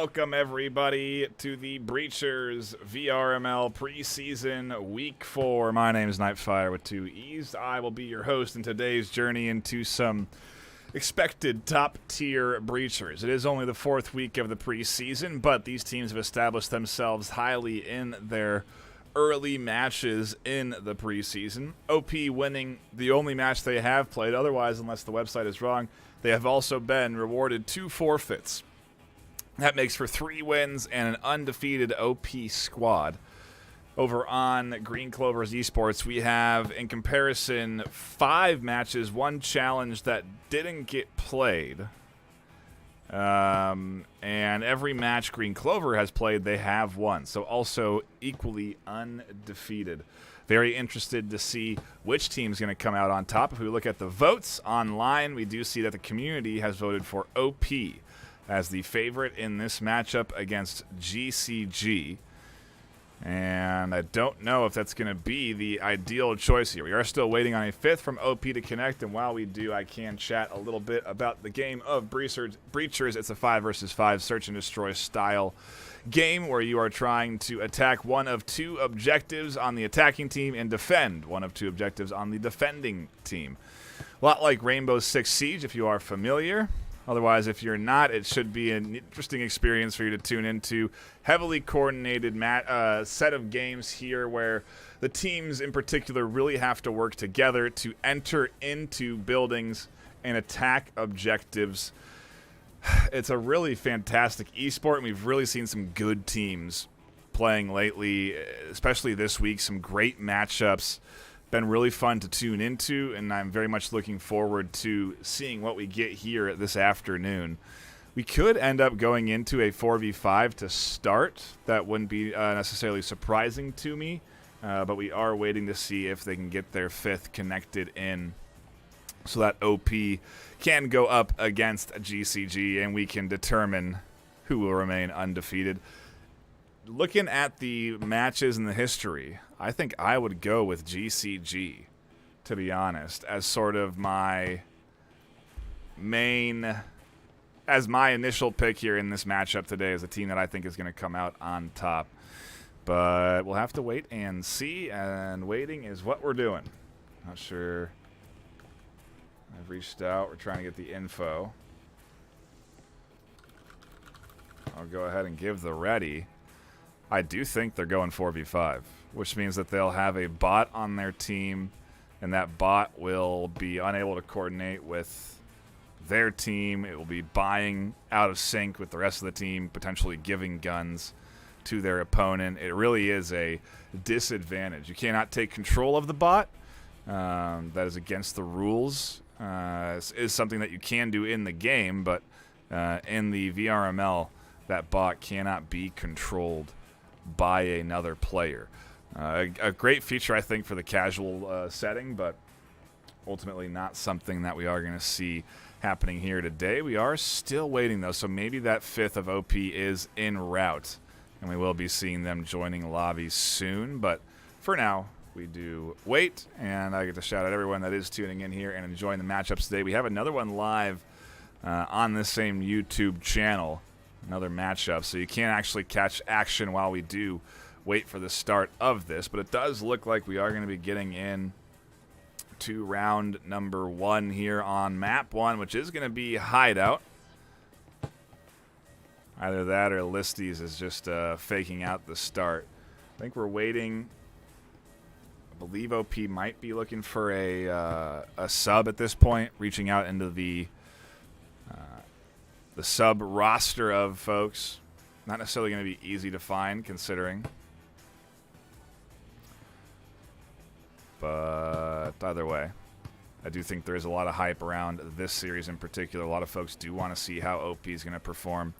Welcome, everybody, to the Breachers VRML preseason week 4. My name is Nightfire with 2 E's. I will be your host in today's journey into some expected top-tier Breachers. It is only the 4th week of the preseason, but these teams have established themselves highly in their early matches in the preseason. OP winning the only match they have played. Otherwise, unless the website is wrong, they have also been rewarded 2 forfeits. That makes for 3 wins and an undefeated OP squad. Over on Green Clovers Esports, we have, in comparison, 5 matches, 1 challenge that didn't get played. And every match Green Clover has played, they have won. So also equally undefeated. Very interested to see which team's going to come out on top. If we look at the votes online, we do see that the community has voted for OP as the favorite in this matchup against GCG. And I don't know if that's going to be the ideal choice here. We are still waiting on a 5th from OP to connect, and while we do, I can chat a little bit about the game of Breachers. It's a 5 versus 5 search and destroy style game where you are trying to attack one of 2 objectives on the attacking team and defend one of 2 objectives on the defending team. A lot like Rainbow Six Siege, if you are familiar. Otherwise, if you're not, it should be an interesting experience for you to tune into. Heavily coordinated set of games here where the teams in particular really have to work together to enter into buildings and attack objectives. It's a really fantastic esport, and we've really seen some good teams playing lately, especially this week. Some great matchups. Been really fun to tune into, and I'm very much looking forward to seeing what we get here this afternoon. We could end up going into a 4v5 to start. That wouldn't be necessarily surprising to me, but we are waiting to see if they can get their 5th connected in so that OP can go up against GCG and we can determine who will remain undefeated. Looking at the matches in the history, I think I would go with GCG, to be honest, as sort of my initial pick here in this matchup today as a team that I think is going to come out on top. But we'll have to wait and see, and waiting is what we're doing. Not sure. I've reached out. We're trying to get the info. I'll go ahead and give the ready. I do think they're going 4v5, which means that they'll have a bot on their team, and that bot will be unable to coordinate with their team. It will be buying out of sync with the rest of the team, potentially giving guns to their opponent. It really is a disadvantage. You cannot take control of the bot. That is against the rules. It is something that you can do in the game, but in the VRML, that bot cannot be controlled by another player. A great feature, I think, for the casual setting, but ultimately not something that we are going to see happening here today. We are still waiting, though, so maybe that 5th of OP is en route, and we will be seeing them joining lobbies soon. But for now, we do wait, and I get to shout out everyone that is tuning in here and enjoying the matchups today. We have another one live on this same YouTube channel. Another matchup, so you can't actually catch action while we do wait for the start of this, but it does look like we are going to be getting in to round number 1 here on map 1, which is going to be Hideout. Either that or Listies is just faking out the start. I think we're waiting. I believe OP might be looking for a sub at this point, reaching out into the sub roster of folks. Not necessarily going to be easy to find, considering. But either way, I do think there is a lot of hype around this series in particular. A lot of folks do want to see how OP is going to perform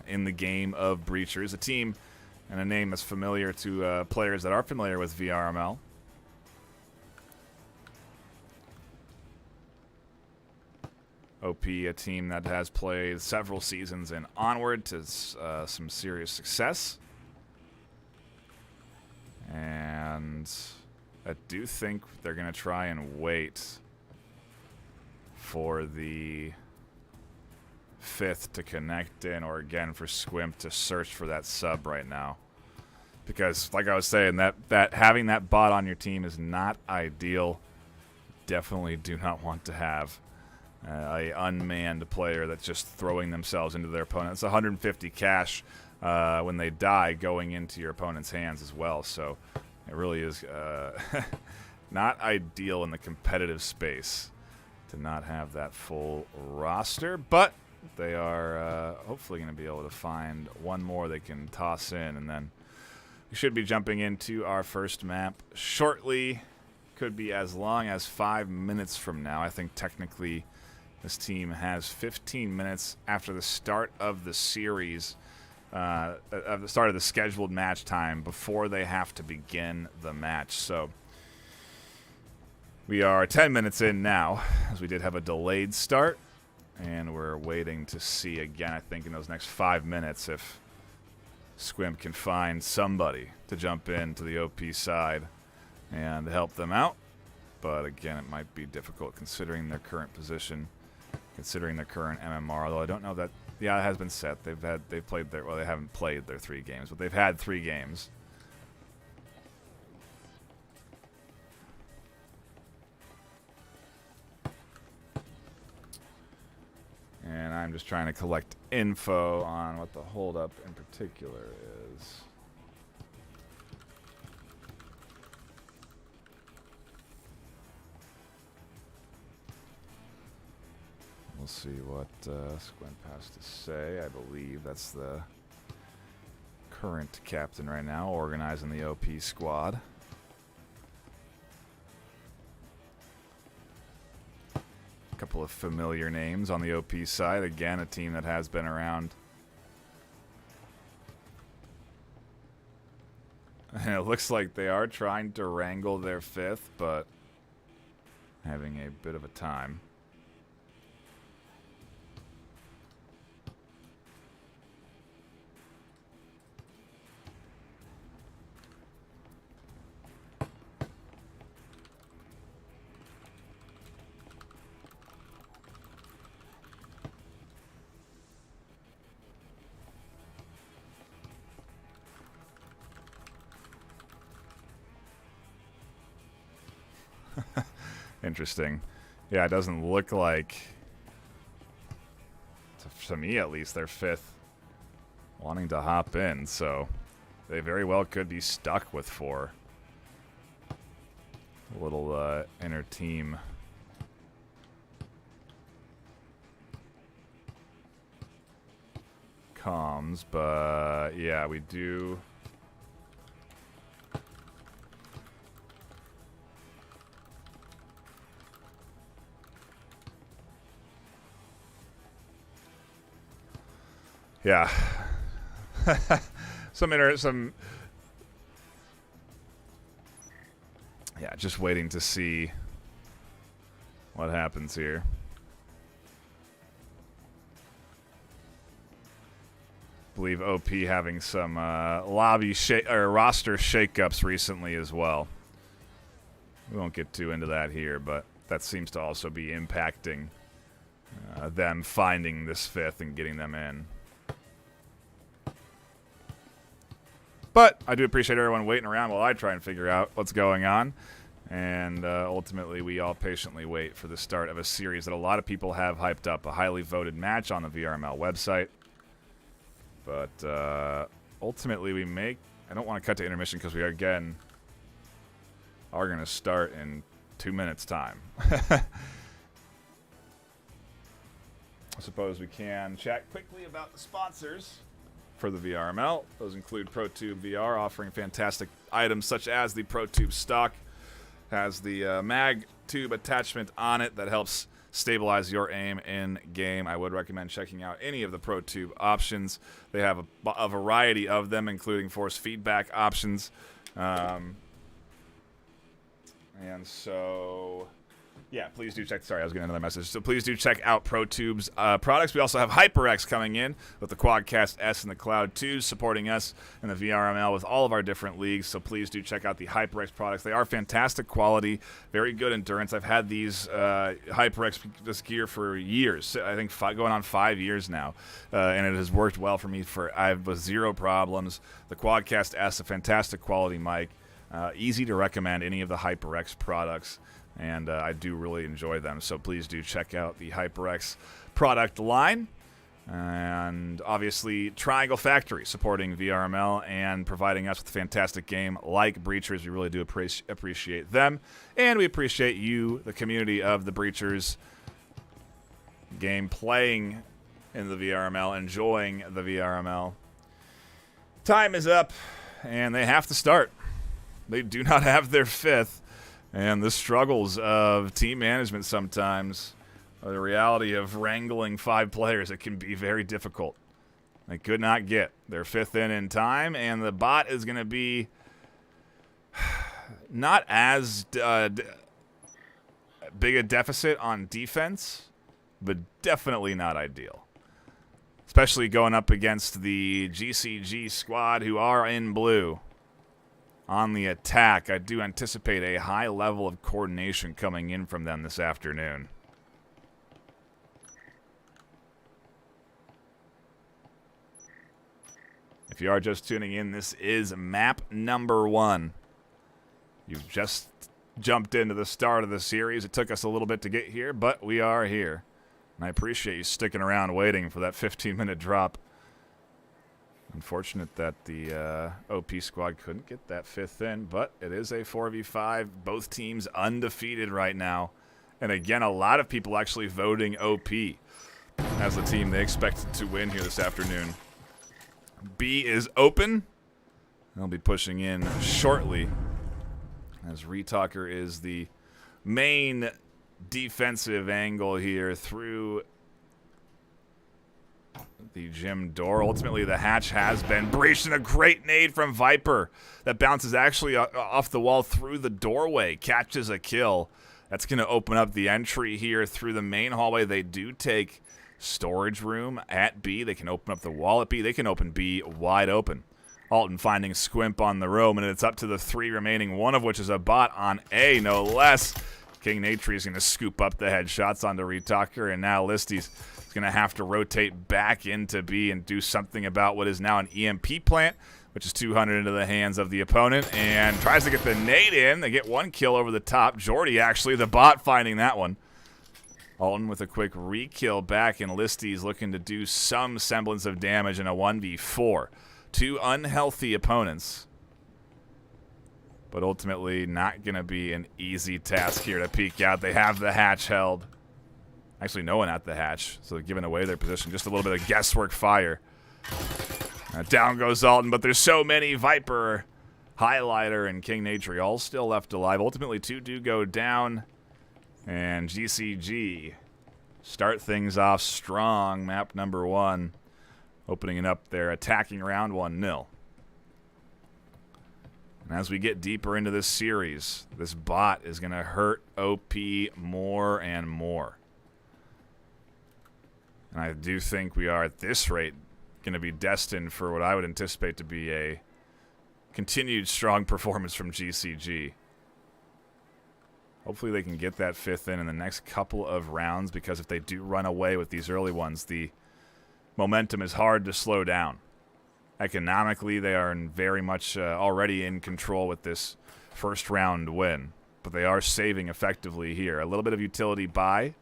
in the game of Breachers, a team and a name that's familiar to players that are familiar with VRML. OP, a team that has played several seasons and onward to some serious success. And I do think they're going to try and wait for the fifth to connect in, or again for Squimp to search for that sub right now. Because, like I was saying, that having that bot on your team is not ideal. Definitely do not want to have a unmanned player that's just throwing themselves into their opponent. It's 150 cash when they die going into your opponent's hands as well. So it really is not ideal in the competitive space to not have that full roster. But they are hopefully going to be able to find one more they can toss in. And then we should be jumping into our first map shortly. Could be as long as 5 minutes from now. I think technically this team has 15 minutes after the start of the series, at the start of the scheduled match time, before they have to begin the match. So we are 10 minutes in now, as we did have a delayed start, and we're waiting to see again, I think, in those next 5 minutes if Squimp can find somebody to jump into the OP side and help them out. But again, it might be difficult considering their current position, considering their current MMR, although I don't know that. Yeah, it has been set. They've played their, well, they haven't played their 3 games, but they've had 3 games. And I'm just trying to collect info on what the holdup in particular is. We'll see what Squimp has to say. I believe that's the current captain right now, organizing the OP squad. A couple of familiar names on the OP side. Again, a team that has been around. And it looks like they are trying to wrangle their 5th, but having a bit of a time. Interesting. Yeah, it doesn't look like, to me at least, they're 5th wanting to hop in, so they very well could be stuck with 4. A little inner team comms, but yeah, we do. Yeah. Yeah, just waiting to see what happens here. I believe OP having some roster shakeups recently as well. We won't get too into that here, but that seems to also be impacting them finding this 5th and getting them in. But I do appreciate everyone waiting around while I try and figure out what's going on. And ultimately, we all patiently wait for the start of a series that a lot of people have hyped up, a highly voted match on the VRML website. But ultimately, we make... I don't want to cut to intermission because we, again, are going to start in 2 minutes' time. I suppose we can chat quickly about the sponsors for the VRML. Those include ProTube VR, offering fantastic items such as the ProTube stock. Has the mag tube attachment on it that helps stabilize your aim in game. I would recommend checking out any of the ProTube options. They have a variety of them, including force feedback options. And so Yeah, please do check. Sorry, I was getting another message. So please do check out ProTube's products. We also have HyperX coming in with the Quadcast S and the Cloud 2 supporting us in the VRML with all of our different leagues. So please do check out the HyperX products. They are fantastic quality, very good endurance. I've had these HyperX this gear for years. I think going on 5 years now, and it has worked well for me. I have zero problems. The Quadcast S, a fantastic quality mic, easy to recommend any of the HyperX products. And I do really enjoy them, so please do check out the HyperX product line. And obviously, Triangle Factory supporting VRML and providing us with a fantastic game like Breachers. We really do appreciate them. And we appreciate you, the community of the Breachers game, playing in the VRML, enjoying the VRML. Time is up, and they have to start. They do not have their fifth. And the struggles of team management sometimes, the reality of wrangling 5 players, it can be very difficult. They could not get their fifth in time, and the bot is going to be not as big a deficit on defense, but definitely not ideal. Especially going up against the GCG squad who are in blue. On the attack, I do anticipate a high level of coordination coming in from them this afternoon. If you are just tuning in, this is map number 1. You've just jumped into the start of the series. It took us a little bit to get here, but we are here. And I appreciate you sticking around waiting for that 15-minute drop. Unfortunate that the OP squad couldn't get that fifth in, but it is a 4v5. Both teams undefeated right now. And again, a lot of people actually voting OP as the team they expected to win here this afternoon. B is open. They'll be pushing in shortly as Retalker is the main defensive angle here through the gym door. Ultimately, the hatch has been breached, and a great nade from Viper that bounces actually off the wall through the doorway, catches a kill. That's going to open up the entry here through the main hallway. They do take storage room at B. They can open up the wall at B. They can open B wide open. Alton finding Squimp on the roam, and it's up to the 3 remaining, one of which is a bot on A, no less. King Natri is going to scoop up the headshots onto Retalker, and now Listy's going to have to rotate back into B and do something about what is now an EMP plant, which is 200 into the hands of the opponent, and tries to get the nade in. They get 1 kill over the top. Jordy, actually, the bot, finding that one. Alton with a quick re-kill back, and Listy's looking to do some semblance of damage in a 1v4. 2 unhealthy opponents. But ultimately, not going to be an easy task here to peek out. They have the hatch held. Actually, no one at the hatch, so they're giving away their position. Just a little bit of guesswork fire. Down goes Alton, but there's so many. Viper, Highlighter, and King Natri all still left alive. Ultimately, 2 do go down. And GCG start things off strong. Map number 1. Opening it up there, attacking round 1-0. And as we get deeper into this series, this bot is going to hurt OP more and more. And I do think we are, at this rate, going to be destined for what I would anticipate to be a continued strong performance from GCG. Hopefully they can get that 5th in the next couple of rounds, because if they do run away with these early ones, the momentum is hard to slow down. Economically, they are very much already in control with this first round win, but they are saving effectively here. A little bit of utility buy,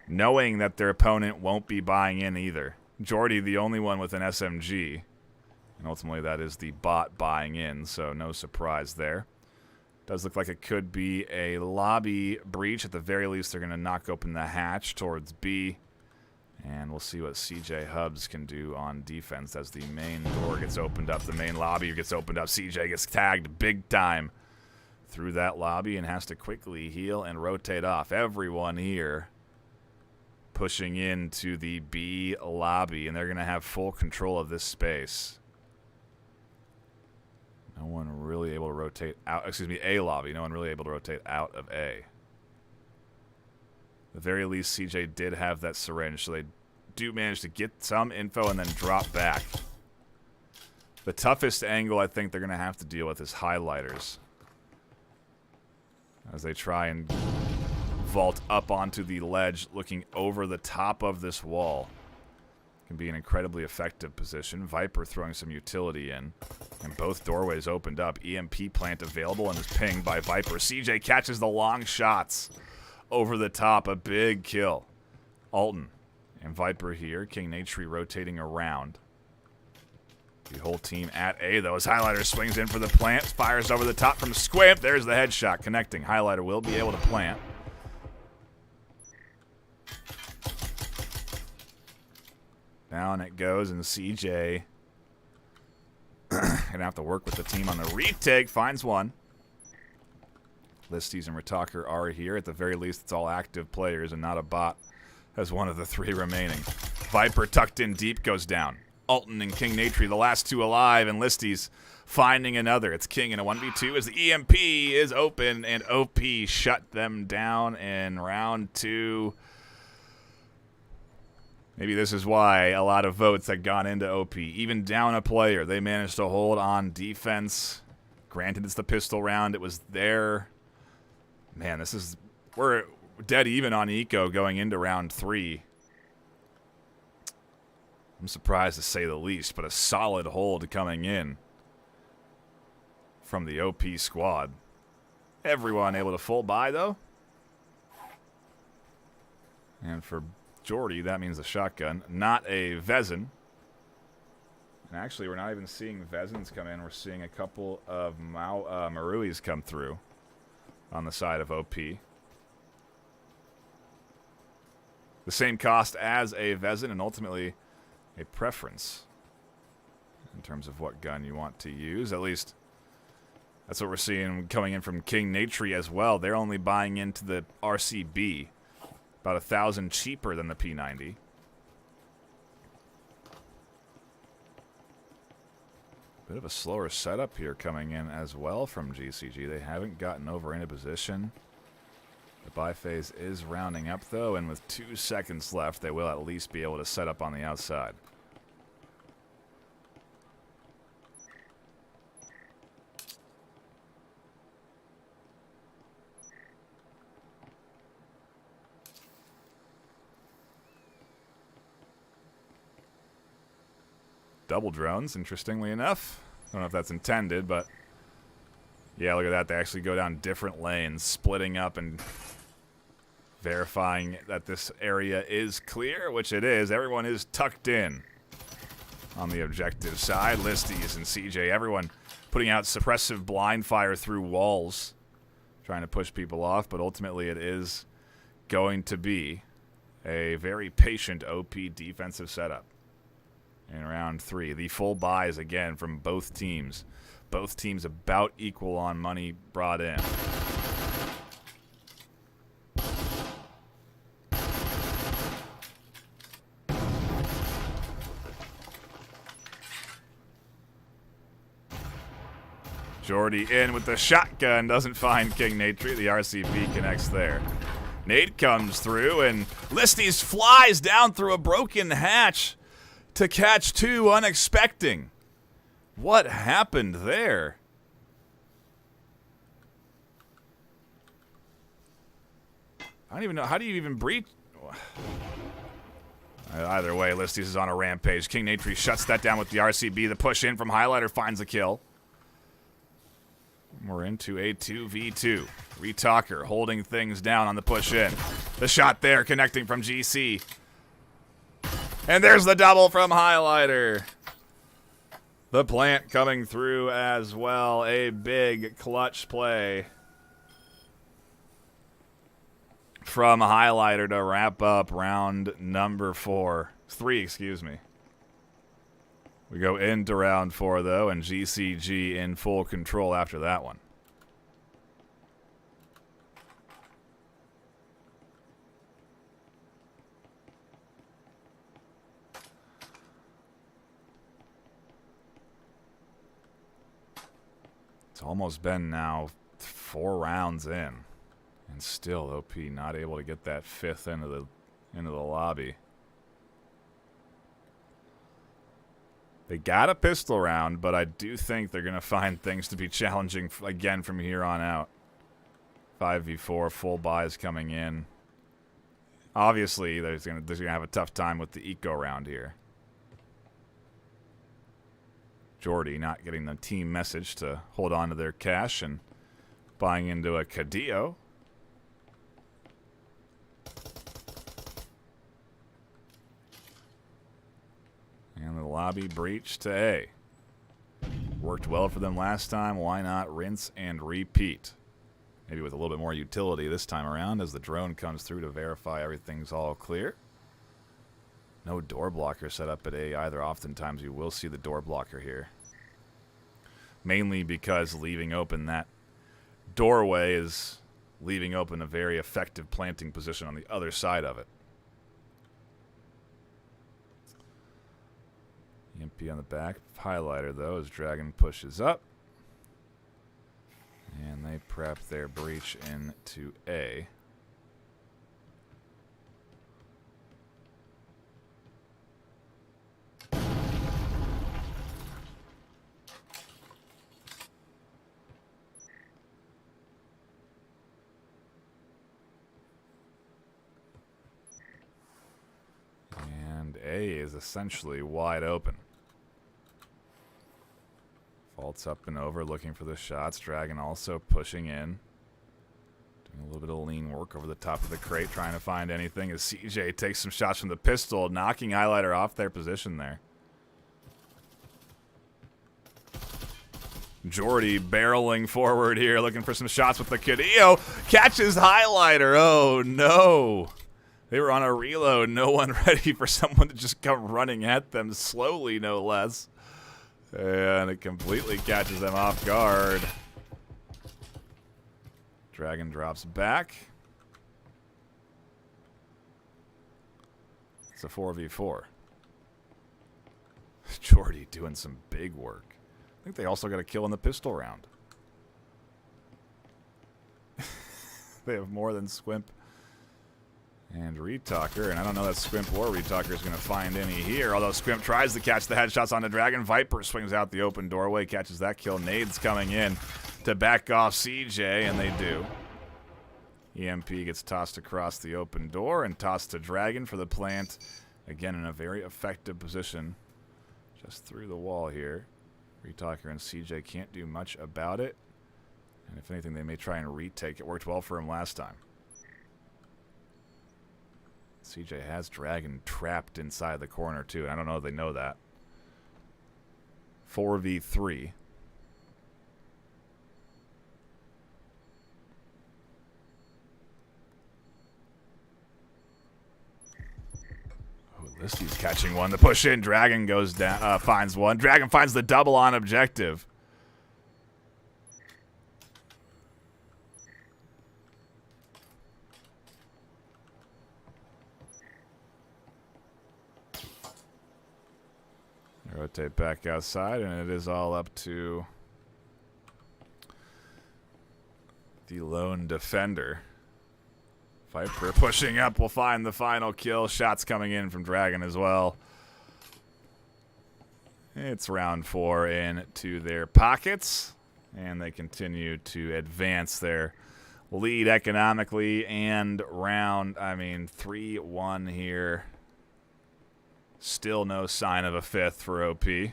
knowing that their opponent won't be buying in either. Jordy, the only one with an SMG, and ultimately that is the bot buying in, so no surprise there. Does look like it could be a lobby breach. At the very least, they're going to knock open the hatch towards B. And we'll see what CJ Hubs can do on defense as the main door gets opened up. The main lobby gets opened up. CJ gets tagged big time through that lobby and has to quickly heal and rotate off. Everyone here pushing into the B lobby, and they're going to have full control of this space. No one really able to rotate out. Excuse me, A lobby. No one really able to rotate out of A. the very least, CJ did have that syringe, so they do manage to get some info and then drop back. The toughest angle I think they're going to have to deal with is highlighters, as they try and vault up onto the ledge looking over the top of this wall. Can be an incredibly effective position. Viper throwing some utility in, and both doorways opened up. EMP plant available and is pinged by Viper. CJ catches the long shots over the top. A big kill. Alton and Viper here. King Natry rotating around. The whole team at A, though, as Highlighter swings in for the plant. Fires over the top from Squimp. There's the headshot connecting. Highlighter will be able to plant. Down it goes, and CJ gonna have to work with the team on the retake. Finds one. Listies and Retaker are here. At the very least, it's all active players and not a bot as one of the 3 remaining. Viper tucked in deep goes down. Alton and King Natry, the last 2 alive, and Listies finding another. It's King in a 1v2 as the EMP is open, and OP shut them down in round 2. Maybe this is why a lot of votes had gone into OP. Even down a player, they managed to hold on defense. Granted, it's the pistol round. It was there. Man, we're dead even on eco going into round 3. I'm surprised to say the least, but a solid hold coming in from the OP squad. Everyone able to full buy, though. And for Jordy, that means a shotgun, not a Vezin. And actually, we're not even seeing Vezins come in. We're seeing a couple of Maruis come through on the side of OP. The same cost as a Vezin, and ultimately a preference in terms of what gun you want to use. At least that's what we're seeing coming in from King Natry as well. They're only buying into the RCB. About 1,000 cheaper than the P90. Bit of a slower setup here coming in as well from GCG. They haven't gotten over into position. The buy phase is rounding up, though, and with 2 seconds left, they will at least be able to set up on the outside. Double drones, interestingly enough. I don't know if that's intended, but yeah, look at that. They actually go down different lanes, splitting up and verifying that this area is clear, which it is. Everyone is tucked in on the objective side. Listies and CJ, everyone putting out suppressive blind fire through walls, trying to push people off, but ultimately it is going to be a very patient OP defensive setup. In round 3, the full buys again from both teams. Both teams about equal on money brought in. Jordy in with the shotgun, doesn't find King Natry. The RCB connects there. Nate comes through, and Listies flies down through a broken hatch to catch 2 unexpected. What happened there? I don't even know. How do you even breach? Either way, Listies is on a rampage. King Natry shuts that down with the RCB. The push in from Highlighter finds the kill. We're into a 2v2. Retaker holding things down on the push in. The shot there connecting from GC. And there's the double from Highlighter. The plant coming through as well. A big clutch play from Highlighter to wrap up round number 3, excuse me. We go into round 4, though, and GCG in full control after that one. It's almost been now 4 rounds in. And still, OP not able to get that 5th into the lobby. They got a pistol round, but I do think they're going to find things to be challenging again from here on out. 5v4, full buys coming in. Obviously, they're going to have a tough time with the eco round here. Jordy not getting the team message to hold on to their cash and buying into a Cadillo. And the lobby breach to A. Worked well for them last time. Why not rinse and repeat? Maybe with a little bit more utility this time around as the drone comes through to verify everything's all clear. No door blocker set up at A either. Oftentimes you will see the door blocker here. Mainly because leaving open that doorway is leaving open a very effective planting position on the other side of it. EMP on the back. Highlighter, though, as Dragon pushes up. And they prep their breach into A. And A is essentially wide open. Faults up and over, looking for the shots. Dragon also pushing in. Doing a little bit of lean work over the top of the crate, trying to find anything as CJ takes some shots from the pistol, knocking Highlighter off their position there. Jordy barreling forward here, looking for some shots with the Cadillo. Catches Highlighter. Oh, no. They were on a reload. No one ready for someone to just come running at them slowly, no less. And it completely catches them off guard. Dragon drops back. It's a 4v4. Jordy doing some big work. I think they also got a kill in the pistol round. They have more than Squimp and Retalker, and I don't know that Squimp or Retalker is going to find any here, although Squimp tries to catch the headshots on the Dragon. Viper swings out the open doorway, catches that kill. Nades coming in to back off CJ, and they do. EMP gets tossed across the open door and tossed to Dragon for the plant. Again, in a very effective position. Just through the wall here. Retalker and CJ can't do much about it. And if anything, they may try and retake it. Worked well for him last time. CJ has Dragon trapped inside the corner, too. And I don't know if they know that. 4v3. Oh, Listy's catching one. The push in. Dragon goes down, finds one. Dragon finds the double on objective. Rotate back outside, and it is all up to the lone defender. Viper pushing up will find the final kill. Shots coming in from Dragon as well. It's round 4 into their pockets, and they continue to advance their lead economically. And round, 3-1 here. Still no sign of a 5th for OP. And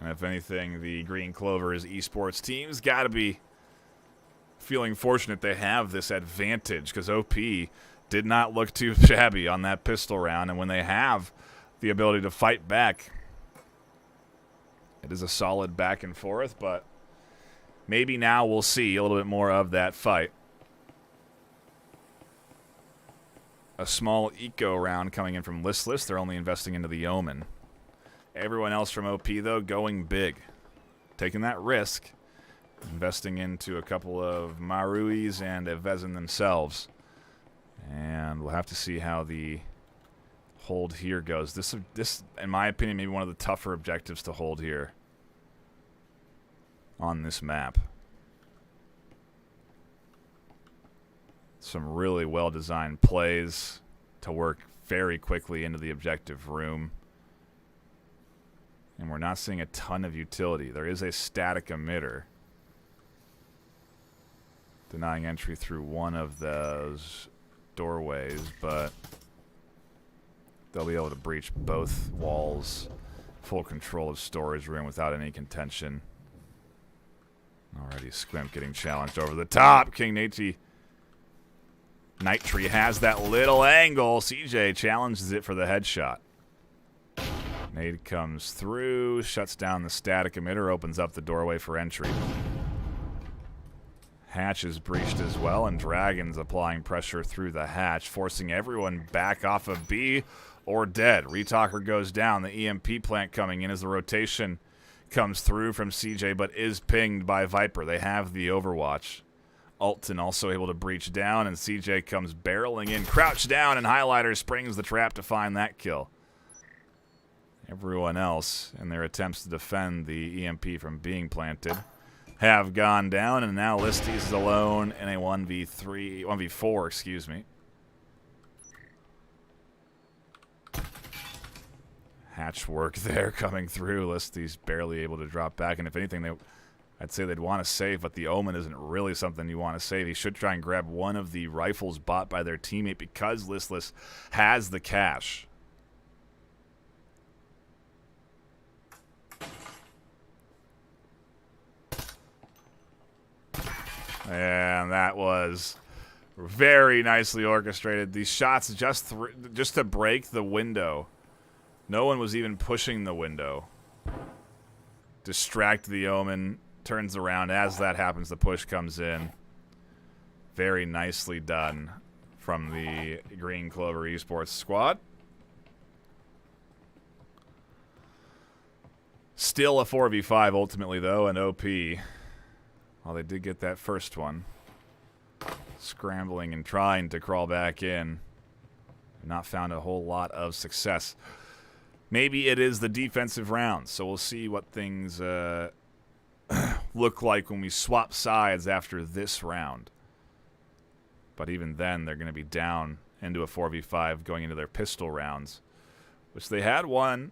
if anything, the Green Clovers Esports team's got to be feeling fortunate they have this advantage, because OP did not look too shabby on that pistol round, and when they have the ability to fight back, it is a solid back and forth, but maybe now we'll see a little bit more of that fight. A small eco round coming in from Listless. They're only investing into the Omen. Everyone else from OP, though, going big. Taking that risk. Investing into a couple of Maruis and a Vezin themselves. And we'll have to see how the hold here goes. This, in my opinion, may be one of the tougher objectives to hold here. on this map. Some really well-designed plays to work very quickly into the objective room. And we're not seeing a ton of utility. There is a static emitter denying entry through one of those doorways, but they'll be able to breach both walls. Full control of storage room without any contention. Already Squimp getting challenged over the top. King Nate Tree has that little angle. CJ challenges it for the headshot. Nade comes through, shuts down the static emitter, opens up the doorway for entry. Hatch is breached as well, and Dragon's applying pressure through the hatch, forcing everyone back off of B or dead. Retalker goes down. The EMP plant coming in as the rotation comes through from CJ, but is pinged by Viper. They have the overwatch. Alton also able to breach down, and CJ comes barreling in, crouched down, and Highlighter springs the trap to find that kill. Everyone else, in their attempts to defend the EMP from being planted, have gone down, and now Listies is alone in a 1v4, excuse me. Hatch work there coming through. Listies barely able to drop back, and if anything, I'd say they'd want to save, but the Omen isn't really something you want to save. He should try and grab one of the rifles bought by their teammate because Listless has the cash. And that was very nicely orchestrated. These shots just to break the window. No one was even pushing the window. Distract the Omen. Turns around. As that happens, the push comes in. Very nicely done from the Green Clover Esports squad. Still a 4v5 ultimately, though, and OP. Well, they did get that first one. Scrambling and trying to crawl back in. Not found a whole lot of success. Maybe it is the defensive round, so we'll see what things look like when we swap sides after this round. But even then, they're going to be down into a 4v5 going into their pistol rounds, which they had one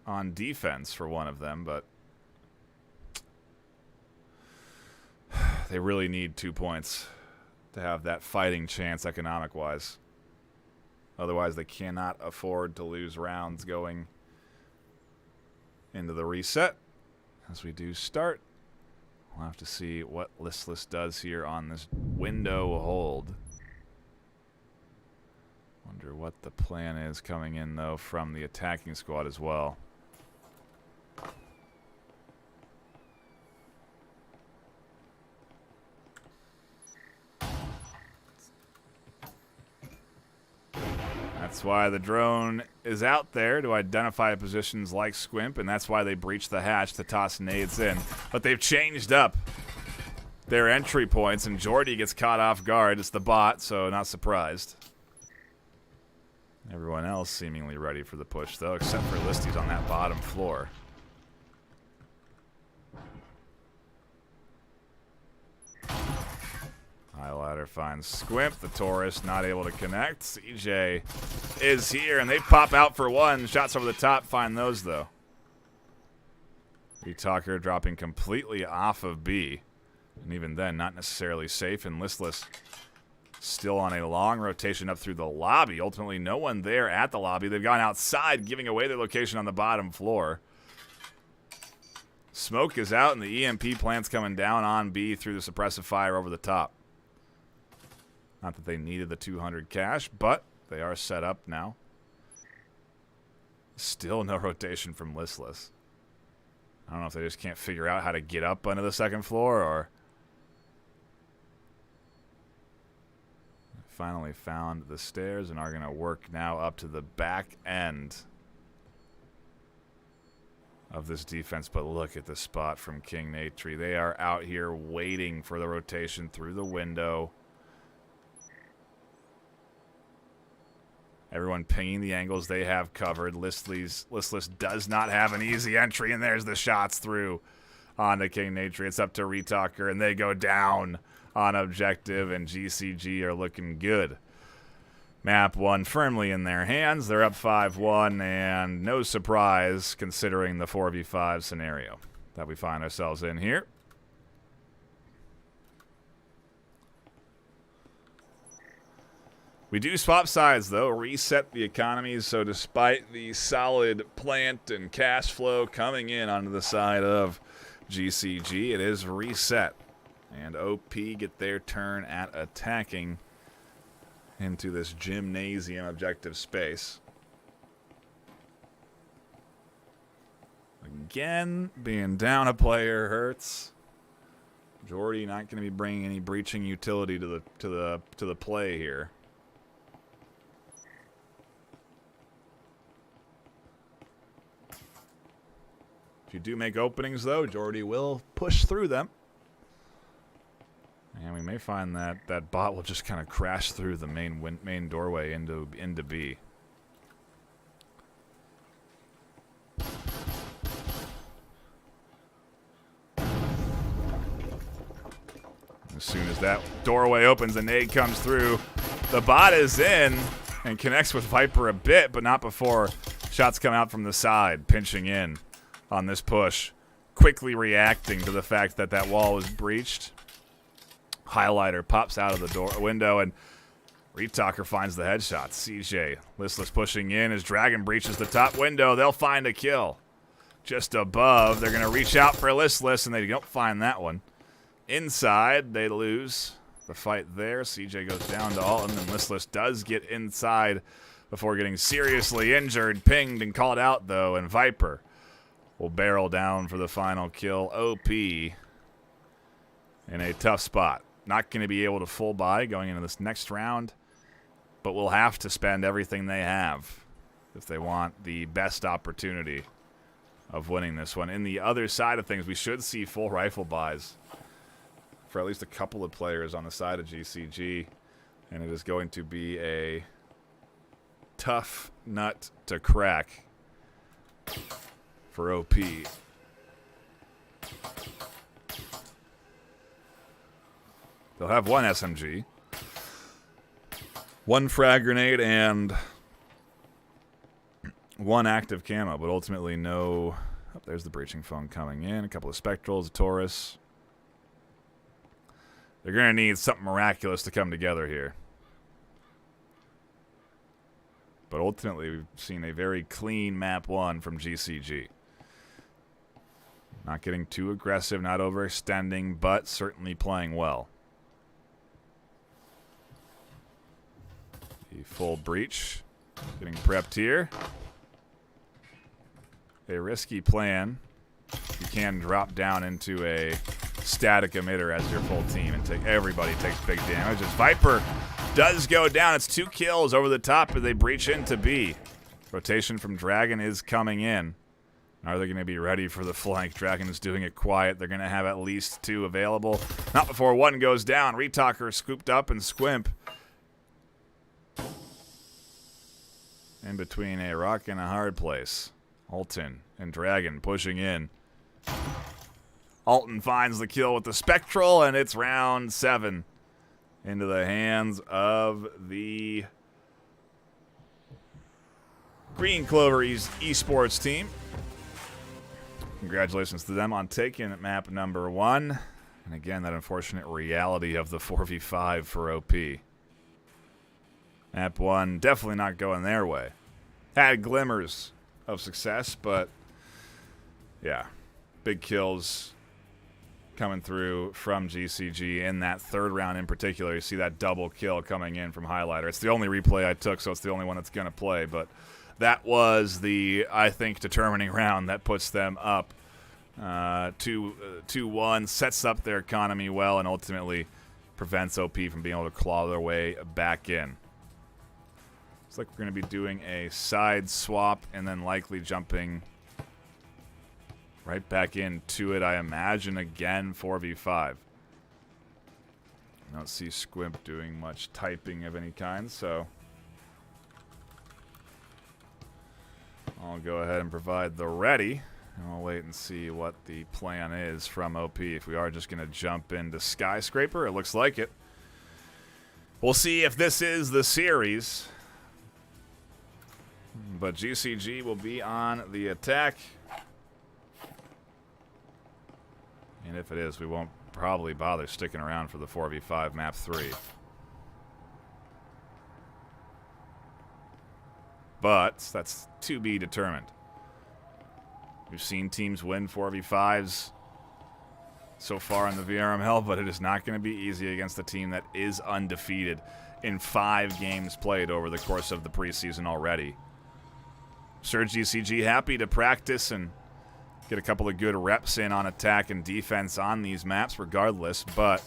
on defense for one of them, but they really need 2 points to have that fighting chance economic-wise. Otherwise, they cannot afford to lose rounds going into the reset. As we do start, we'll have to see what Listless does here on this window hold. Wonder what the plan is coming in, though, from the attacking squad as well. That's why the drone is out there to identify positions like Squimp, and that's why they breached the hatch to toss nades in. But they've changed up their entry points, and Jordy gets caught off guard. It's the bot, so not surprised. Everyone else seemingly ready for the push, though, except for Listies on that bottom floor. Highlighter finds Squimp. The Taurus not able to connect. CJ is here, and they pop out for one. Shots over the top. Find those, though. Retalker dropping completely off of B. And even then, not necessarily safe. And Listless still on a long rotation up through the lobby. Ultimately, no one there at the lobby. They've gone outside, giving away their location on the bottom floor. Smoke is out, and the EMP plant's coming down on B through the suppressive fire over the top. Not that they needed the 200 cash, but they are set up now. Still no rotation from Listless. I don't know if they just can't figure out how to get up onto the second floor, or finally found the stairs and are going to work now up to the back end of this defense. But look at the spot from King Nate Tree. They are out here waiting for the rotation through the window. Everyone pinging the angles they have covered. Listless does not have an easy entry, and there's the shots through onto King Nature. It's up to Retalker, and they go down on objective, and GCG are looking good. Map 1 firmly in their hands. They're up 5-1, and no surprise considering the 4v5 scenario that we find ourselves in here. We do swap sides, though, reset the economies, so despite the solid plant and cash flow coming in onto the side of GCG, it is reset. And OP get their turn at attacking into this gymnasium objective space. Again, being down a player hurts. Jordy not going to be bringing any breaching utility to the play here. If you do make openings, though, Jordy will push through them. And we may find that that bot will just kind of crash through the main doorway into B. As soon as that doorway opens, a nade comes through. The bot is in and connects with Viper a bit, but not before shots come out from the side, pinching in on this push. Quickly reacting to the fact that that wall was breached. Highlighter pops out of the window, and Retalker finds the headshot. CJ, listless pushing in as Dragon breaches the top window. They'll find a kill. Just above, they're going to reach out for Listless, and they don't find that one. Inside, they lose the fight there. CJ goes down to Alton, and Listless does get inside before getting seriously injured. Pinged and called out, though, and Viper will barrel down for the final kill. OP in a tough spot. Not going to be able to full buy going into this next round, but will have to spend everything they have if they want the best opportunity of winning this one. In the other side of things, we should see full rifle buys for at least a couple of players on the side of GCG, and it is going to be a tough nut to crack for OP. They'll have one SMG, one frag grenade, and one active camo, but ultimately no... Oh, there's the breaching phone coming in. A couple of Spectrals, a Taurus. They're going to need something miraculous to come together here. But ultimately, we've seen a very clean map 1 from GCG. Not getting too aggressive, not overextending, but certainly playing well. The full breach getting prepped here. A risky plan. You can drop down into a static emitter as your full team and everybody takes big damage. As Viper does go down, it's 2 kills over the top as they breach into B. Rotation from Dragon is coming in. Are they going to be ready for the flank? Dragon is doing it quiet. They're going to have at least 2 available. Not before 1 goes down. Retalker scooped up and Squimp. In between a rock and a hard place. Alton and Dragon pushing in. Alton finds the kill with the Spectral, and it's round 7 into the hands of the Green Clover Esports team. Congratulations to them on taking map number 1. And again, that unfortunate reality of the 4v5 for OP. Map 1 definitely not going their way. Had glimmers of success, but yeah, big kills coming through from GCG in that 3rd round in particular. You see that double kill coming in from Highlighter. It's the only replay I took, so it's the only one that's going to play, but that was the, I think, determining round that puts them up 2-1, sets up their economy well, and ultimately prevents OP from being able to claw their way back in. Looks like we're going to be doing a side swap and then likely jumping right back into it, I imagine, again, 4v5. I don't see Squimp doing much typing of any kind, so I'll go ahead and provide the ready And we'll wait and see what the plan is from OP. If we are just going to jump into Skyscraper, it looks like it. We'll see if this is the series. But GCG will be on the attack. And if it is, we won't probably bother sticking around for the 4v5 map 3. But that's to be determined. We've seen teams win 4v5s so far in the VRML, but it is not going to be easy against a team that is undefeated in 5 games played over the course of the preseason already. Sure, GCG happy to practice and get a couple of good reps in on attack and defense on these maps regardless, but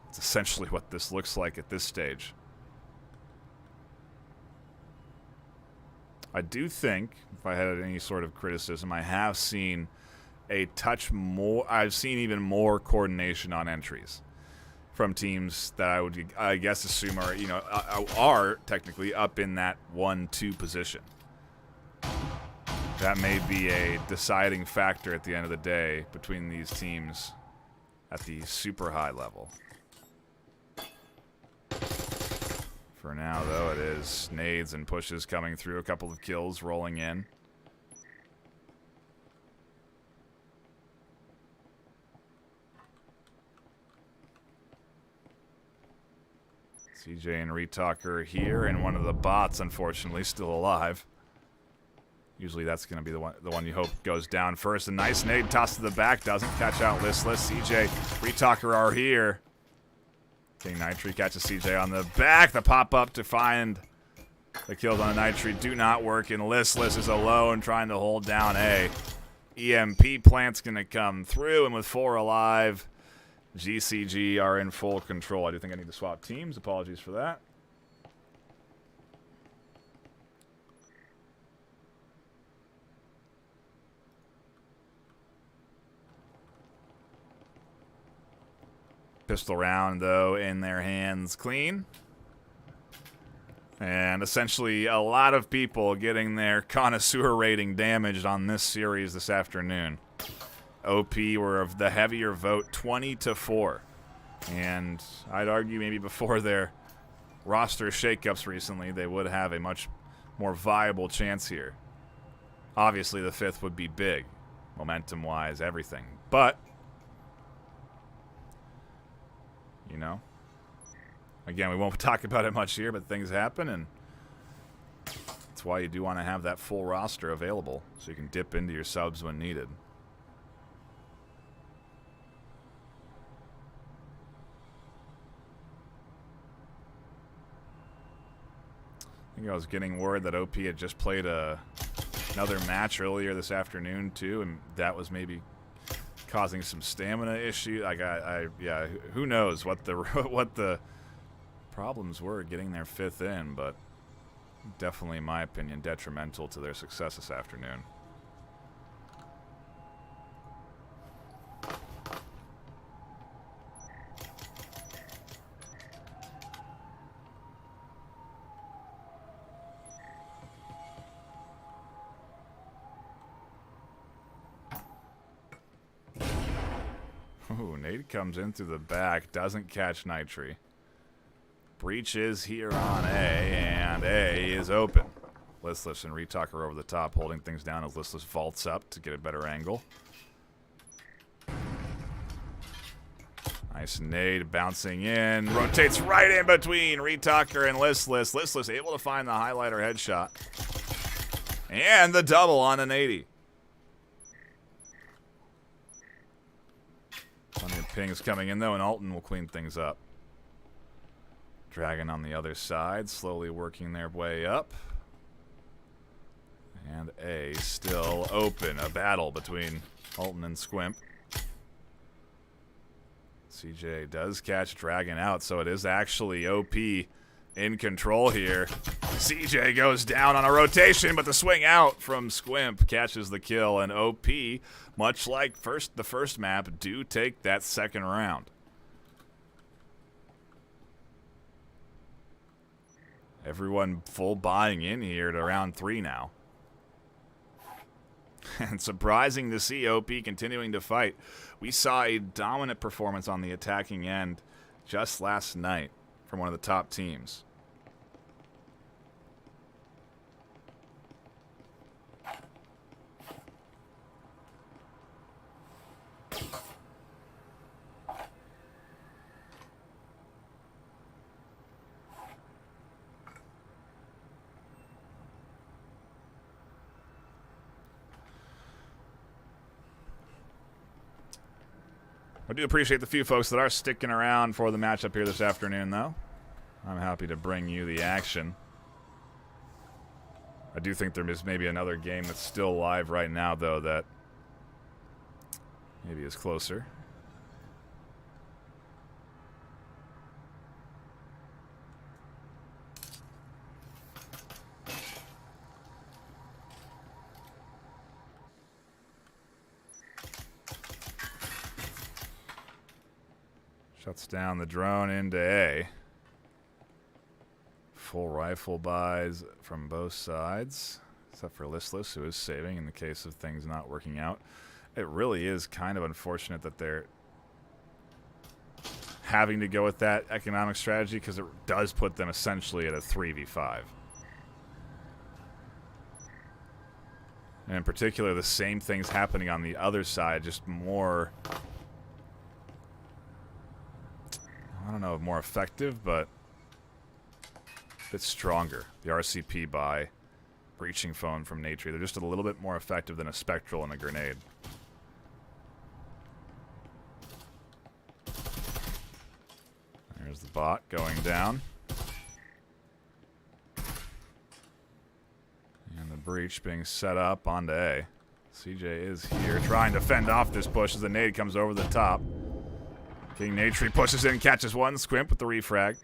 it's essentially what this looks like at this stage. I do think, if I had any sort of criticism, I have seen a touch more. I've seen even more coordination on entries from teams that I would, I guess, assume are, you know, are technically up in that 1-2 position. That may be a deciding factor at the end of the day between these teams at the super high level. For now, though, it is nades and pushes coming through, a couple of kills rolling in. CJ and Retalker here, and one of the bots, unfortunately, still alive. Usually that's going to be the one you hope goes down first. A nice nade toss to the back, doesn't catch out Listless. CJ, Retalker are here. King Nitri catches CJ on the back. The pop-up to find the kills on the Nitri do not work, and Listless is alone trying to hold down A. EMP plant's going to come through, and with 4 alive, GCG are in full control. I do think I need to swap teams. Apologies for that. Pistol round, though, in their hands clean. And essentially a lot of people getting their connoisseur rating damaged on this series this afternoon. OP were of the heavier vote, 20-4. And I'd argue maybe before their roster shakeups recently, they would have a much more viable chance here. Obviously, the 5th would be big, momentum-wise, everything. But, you know, again, we won't talk about it much here, but things happen, and that's why you do want to have that full roster available so you can dip into your subs when needed. I think I was getting word that OP had just played another match earlier this afternoon too, and that was maybe causing some stamina issue. Like yeah, who knows what the problems were getting their 5th in, but definitely, in my opinion, detrimental to their success this afternoon. Ooh, nade comes in through the back, doesn't catch Nitri. Breach is here on A, and A is open. Listless and Retalker over the top, holding things down as Listless vaults up to get a better angle. Nice nade bouncing in, rotates right in between Retalker and Listless. Listless able to find the highlighter headshot. And the double on an 80. Plenty of pings coming in, though, and Alton will clean things up. Dragon on the other side, slowly working their way up. And A still open. A battle between Alton and Squimp. CJ does catch Dragon out, so it is actually OP in control here. CJ goes down on a rotation, but the swing out from Squimp catches the kill, and OP, much like the first map, do take that second round. Everyone full buying in here to round 3 now. And surprising to see OP continuing to fight. We saw a dominant performance on the attacking end just last night from one of the top teams. I do appreciate the few folks that are sticking around for the matchup here this afternoon, though. I'm happy to bring you the action. I do think there is maybe another game that's still live right now, though, that maybe is closer. Shuts down the drone into A. Full rifle buys from both sides, except for Listless, who is saving in the case of things not working out. It really is kind of unfortunate that they're having to go with that economic strategy, because it does put them essentially at a 3v5. And in particular, the same thing's happening on the other side, just more... I don't know, more effective, but a bit stronger. The RCP buy, breaching phone from Nature, they're just a little bit more effective than a Spectral and a grenade. There's the bot going down. And the breach being set up onto A. CJ is here trying to fend off this push as the nade comes over the top. King Nature pushes in, catches one. Squimp with the refrag.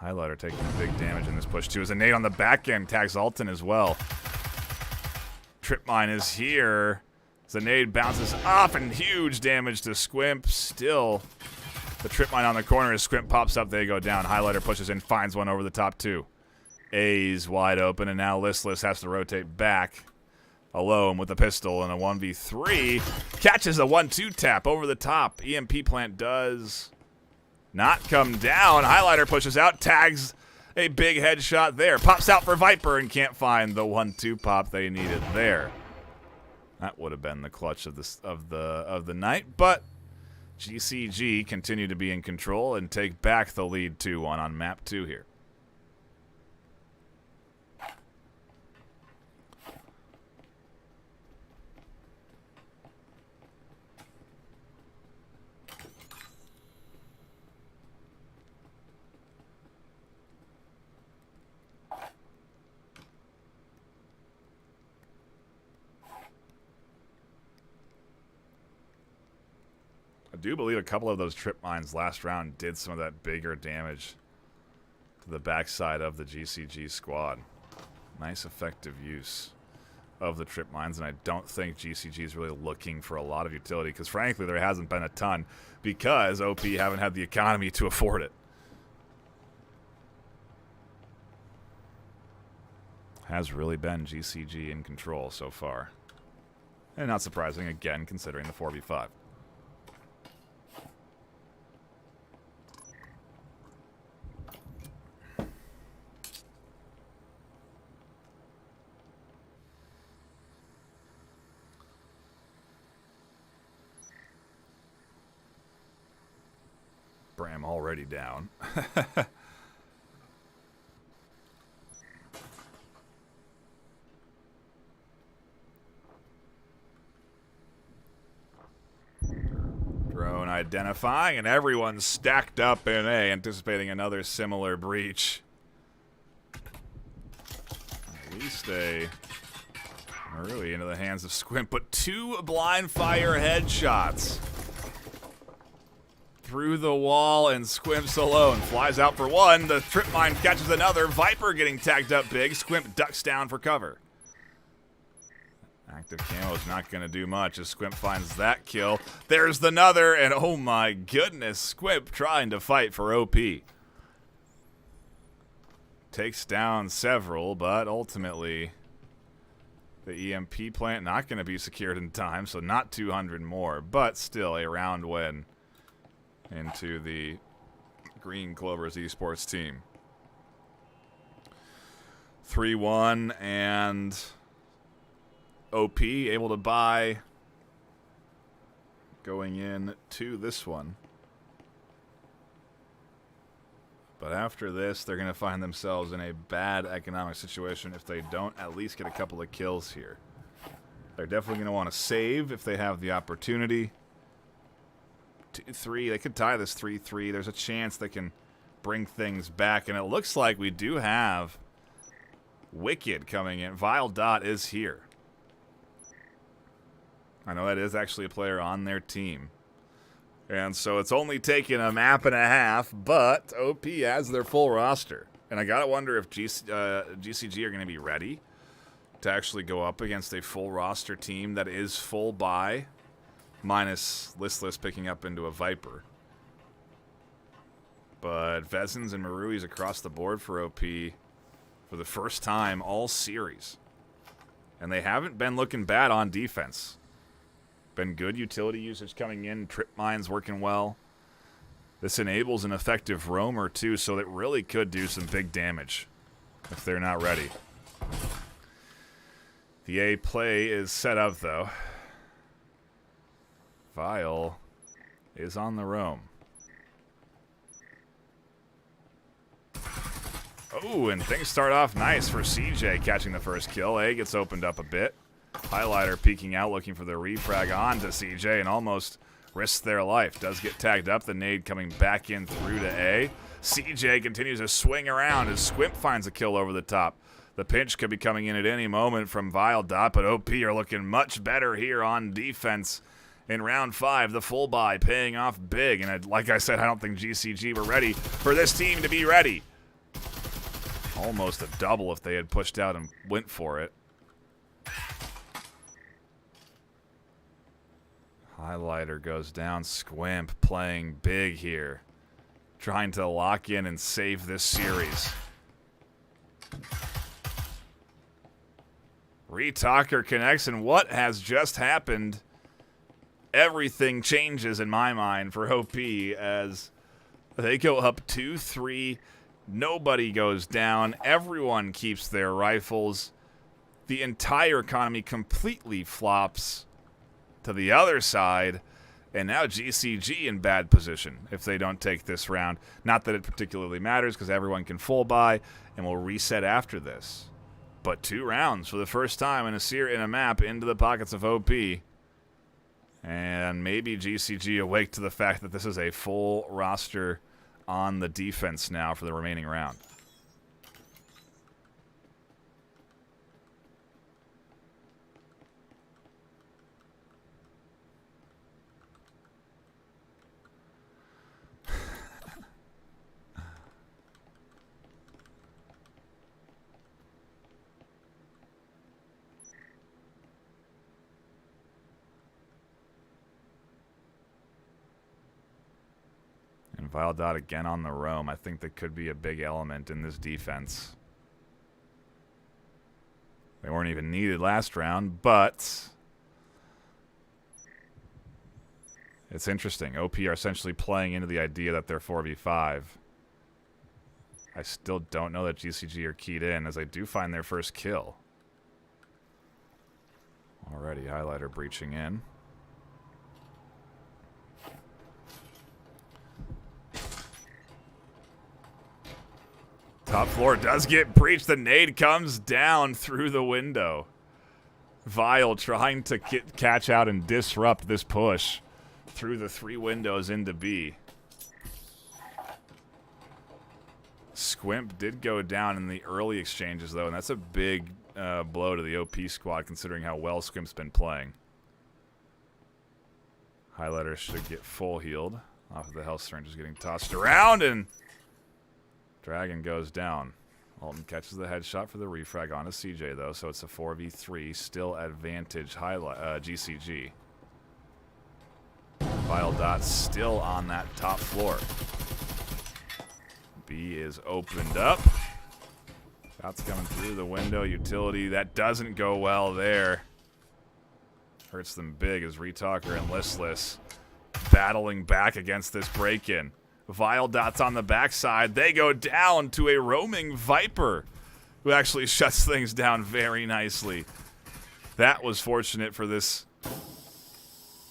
Highlighter taking big damage in this push, too. As a nade on the back end tags Alton as well. Trip mine is here. As the nade bounces off, and huge damage to Squimp. Still, the trip mine on the corner as Squimp pops up. They go down. Highlighter pushes in, finds one over the top, too. A's wide open, and now Listless has to rotate back. Alone with a pistol and a 1v3. Catches a 1-2 tap over the top. EMP plant does not come down. Highlighter pushes out, tags a big headshot there. Pops out for Viper and can't find the 1-2 pop they needed there. That would have been the clutch of the night, but GCG continue to be in control and take back the lead 2-1 on map 2 here. I do believe a couple of those trip mines last round did some of that bigger damage to the backside of the GCG squad. Nice effective use of the trip mines, and I don't think GCG is really looking for a lot of utility, because frankly there hasn't been a ton, because OP haven't had the economy to afford it. Has really been GCG in control so far. And not surprising, again, considering the 4v5. Bram already down. Drone identifying, and everyone's stacked up in A, anticipating another similar breach. At least early into the hands of Squimp, but 2 blind fire headshots. Through the wall, and Squimp's alone. Flies out for one. The trip mine catches another. Viper getting tagged up big. Squimp ducks down for cover. Active camo is not going to do much as Squimp finds that kill. There's another, and oh my goodness, Squimp trying to fight for OP. Takes down several, but ultimately The EMP plant not going to be secured in time, so not 200 more, but still a round win into the Green Clovers Esports team. 3-1, and OP able to buy going in to this one. But after this, they're going to find themselves in a bad economic situation if they don't at least get a couple of kills here. They're definitely going to want to save if they have the opportunity. 2-3, they could tie this 3-3. There's a chance they can bring things back. And it looks like we do have Wicked coming in. Vile Dot is here. I know that is actually a player on their team. And so it's only taken a map and a half, but OP has their full roster. And I got to wonder if GCG are going to be ready to actually go up against a full roster team that is full buy, minus Listless picking up into a Viper. But Vezins and Maruis across the board for OP for the first time all series. And they haven't been looking bad on defense. Been good utility usage coming in. Trip mines working well. This enables an effective roamer too, so it really could do some big damage if they're not ready. The A play is set up though. Vile is on the roam. Oh, and things start off nice for CJ catching the first kill. A gets opened up a bit. Highlighter peeking out, looking for the refrag onto CJ and almost risks their life. Does get tagged up. The nade coming back in through to A. CJ continues to swing around as Squimp finds a kill over the top. The pinch could be coming in at any moment from Vile Dot, but OP are looking much better here on defense in round 5. The full buy paying off big. And like I said, I don't think GCG were ready for this team to be ready. Almost a double if they had pushed out and went for it. Highlighter goes down. Squimp playing big here. Trying to lock in and save this series. Retalker connects, and what has just happened? Everything changes in my mind for OP as they go up 2-3. Nobody goes down. Everyone keeps their rifles. The entire economy completely flops to the other side, and now GCG in bad position if they don't take this round. Not that it particularly matters because everyone can full buy and will reset after this. But 2 rounds for the first time in a map into the pockets of OP. And maybe GCG awake to the fact that this is a full roster on the defense now for the remaining round. And Vile Dot again on the roam. I think that could be a big element in this defense. They weren't even needed last round, but it's interesting. OP are essentially playing into the idea that they're 4v5. I still don't know that GCG are keyed in, as I do find their first kill. Already, Highlighter breaching in. Top floor does get breached. The nade comes down through the window. Vile trying to catch out and disrupt this push through the 3 windows into B. Squimp did go down in the early exchanges, though, and that's a big blow to the OP squad, considering how well Squimp's been playing. Highlighter should get full healed off of the health syringe, is getting tossed around, and Dragon goes down. Alton catches the headshot for the refrag onto CJ, though, so it's a 4v3. Still advantage GCG. Vile Dot still on that top floor. B is opened up. Shots coming through the window. Utility. That doesn't go well there. Hurts them big as Retalker and Listless battling back against this break-in. Vile Dots on the backside. They go down to a roaming Viper, who actually shuts things down very nicely. That was fortunate for this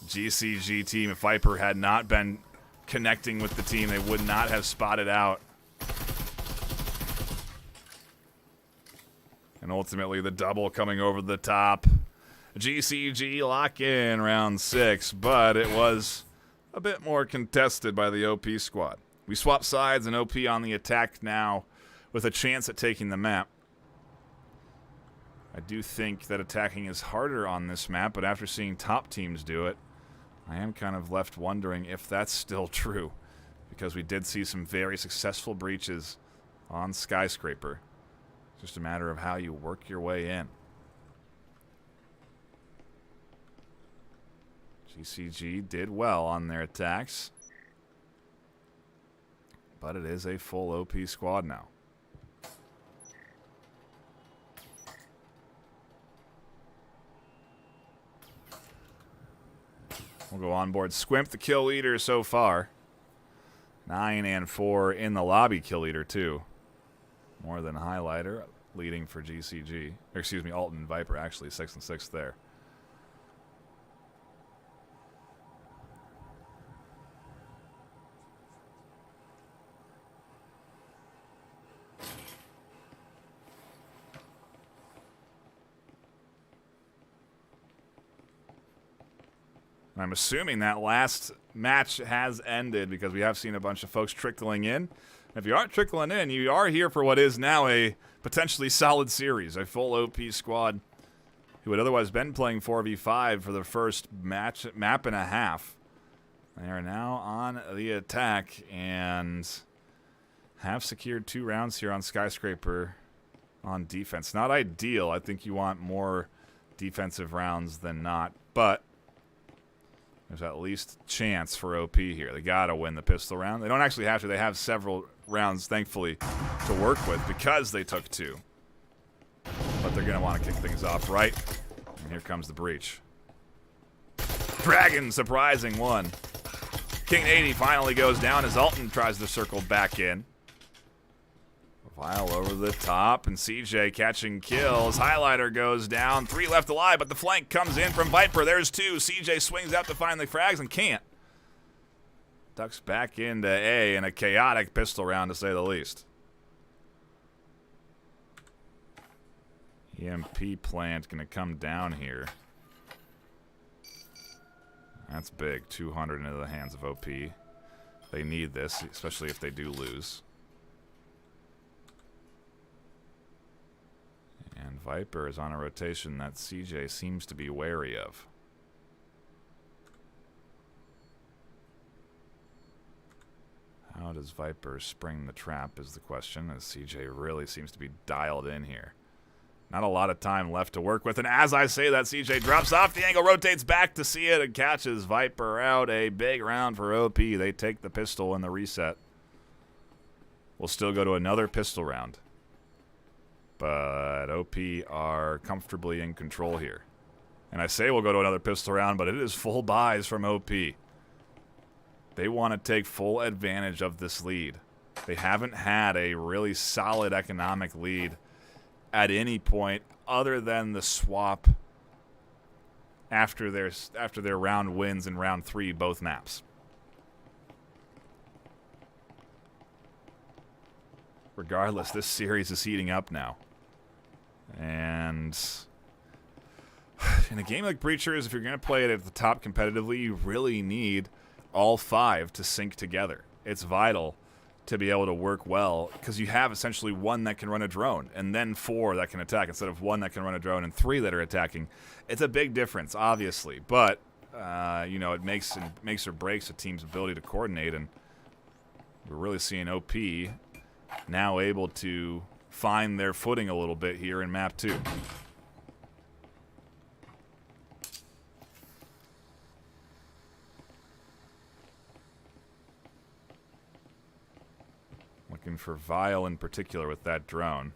GCG team. If Viper had not been connecting with the team, they would not have spotted out. And ultimately, the double coming over the top. GCG lock in round 6, but it was a bit more contested by the OP squad. We swap sides and OP on the attack now with a chance at taking the map. I do think that attacking is harder on this map, but after seeing top teams do it, I am kind of left wondering if that's still true, because we did see some very successful breaches on Skyscraper. It's just a matter of how you work your way in. GCG did well on their attacks, but it is a full OP squad now. We'll go on board Squimp, the kill leader so far. 9 and 4 in the lobby kill leader too. More than Highlighter leading for GCG. Or excuse me, Alton Viper actually 6 and 6 there. I'm assuming that last match has ended because we have seen a bunch of folks trickling in. If you aren't trickling in, you are here for what is now a potentially solid series. A full OP squad who had otherwise been playing 4v5 for the first map and a half. They are now on the attack and have secured 2 rounds here on Skyscraper on defense. Not ideal. I think you want more defensive rounds than not, but there's at least chance for OP here. They got to win the pistol round. They don't actually have to. They have several rounds, thankfully, to work with because they took 2. But they're going to want to kick things off right. And here comes the breach. Dragon, surprising one. King 80 finally goes down as Alton tries to circle back in. Vile over the top, and CJ catching kills. Highlighter goes down. 3 left alive, but the flank comes in from Viper. There's 2. CJ swings out to find the frags and can't. Ducks back into A in a chaotic pistol round, to say the least. EMP plant going to come down here. That's big. 200 into the hands of OP. They need this, especially if they do lose. And Viper is on a rotation that CJ seems to be wary of. How does Viper spring the trap is the question, as CJ really seems to be dialed in here. Not a lot of time left to work with, and as I say that, CJ drops off the angle, rotates back to see it, and catches Viper out. A big round for OP. They take the pistol in the reset. We'll still go to another pistol round. But OP are comfortably in control here. And I say we'll go to another pistol round, but it is full buys from OP. They want to take full advantage of this lead. They haven't had a really solid economic lead at any point other than the swap after their round wins in round 3, both maps. Regardless, this series is heating up now. And in a game like Breachers, if you're going to play it at the top competitively, you really need all 5 to sync together. It's vital to be able to work well because you have essentially 1 that can run a drone and then 4 that can attack instead of 1 that can run a drone and 3 that are attacking. It's a big difference, obviously, but you know, it makes or breaks a team's ability to coordinate, and we're really seeing OP now able to find their footing a little bit here in map 2. Looking for Vile in particular with that drone.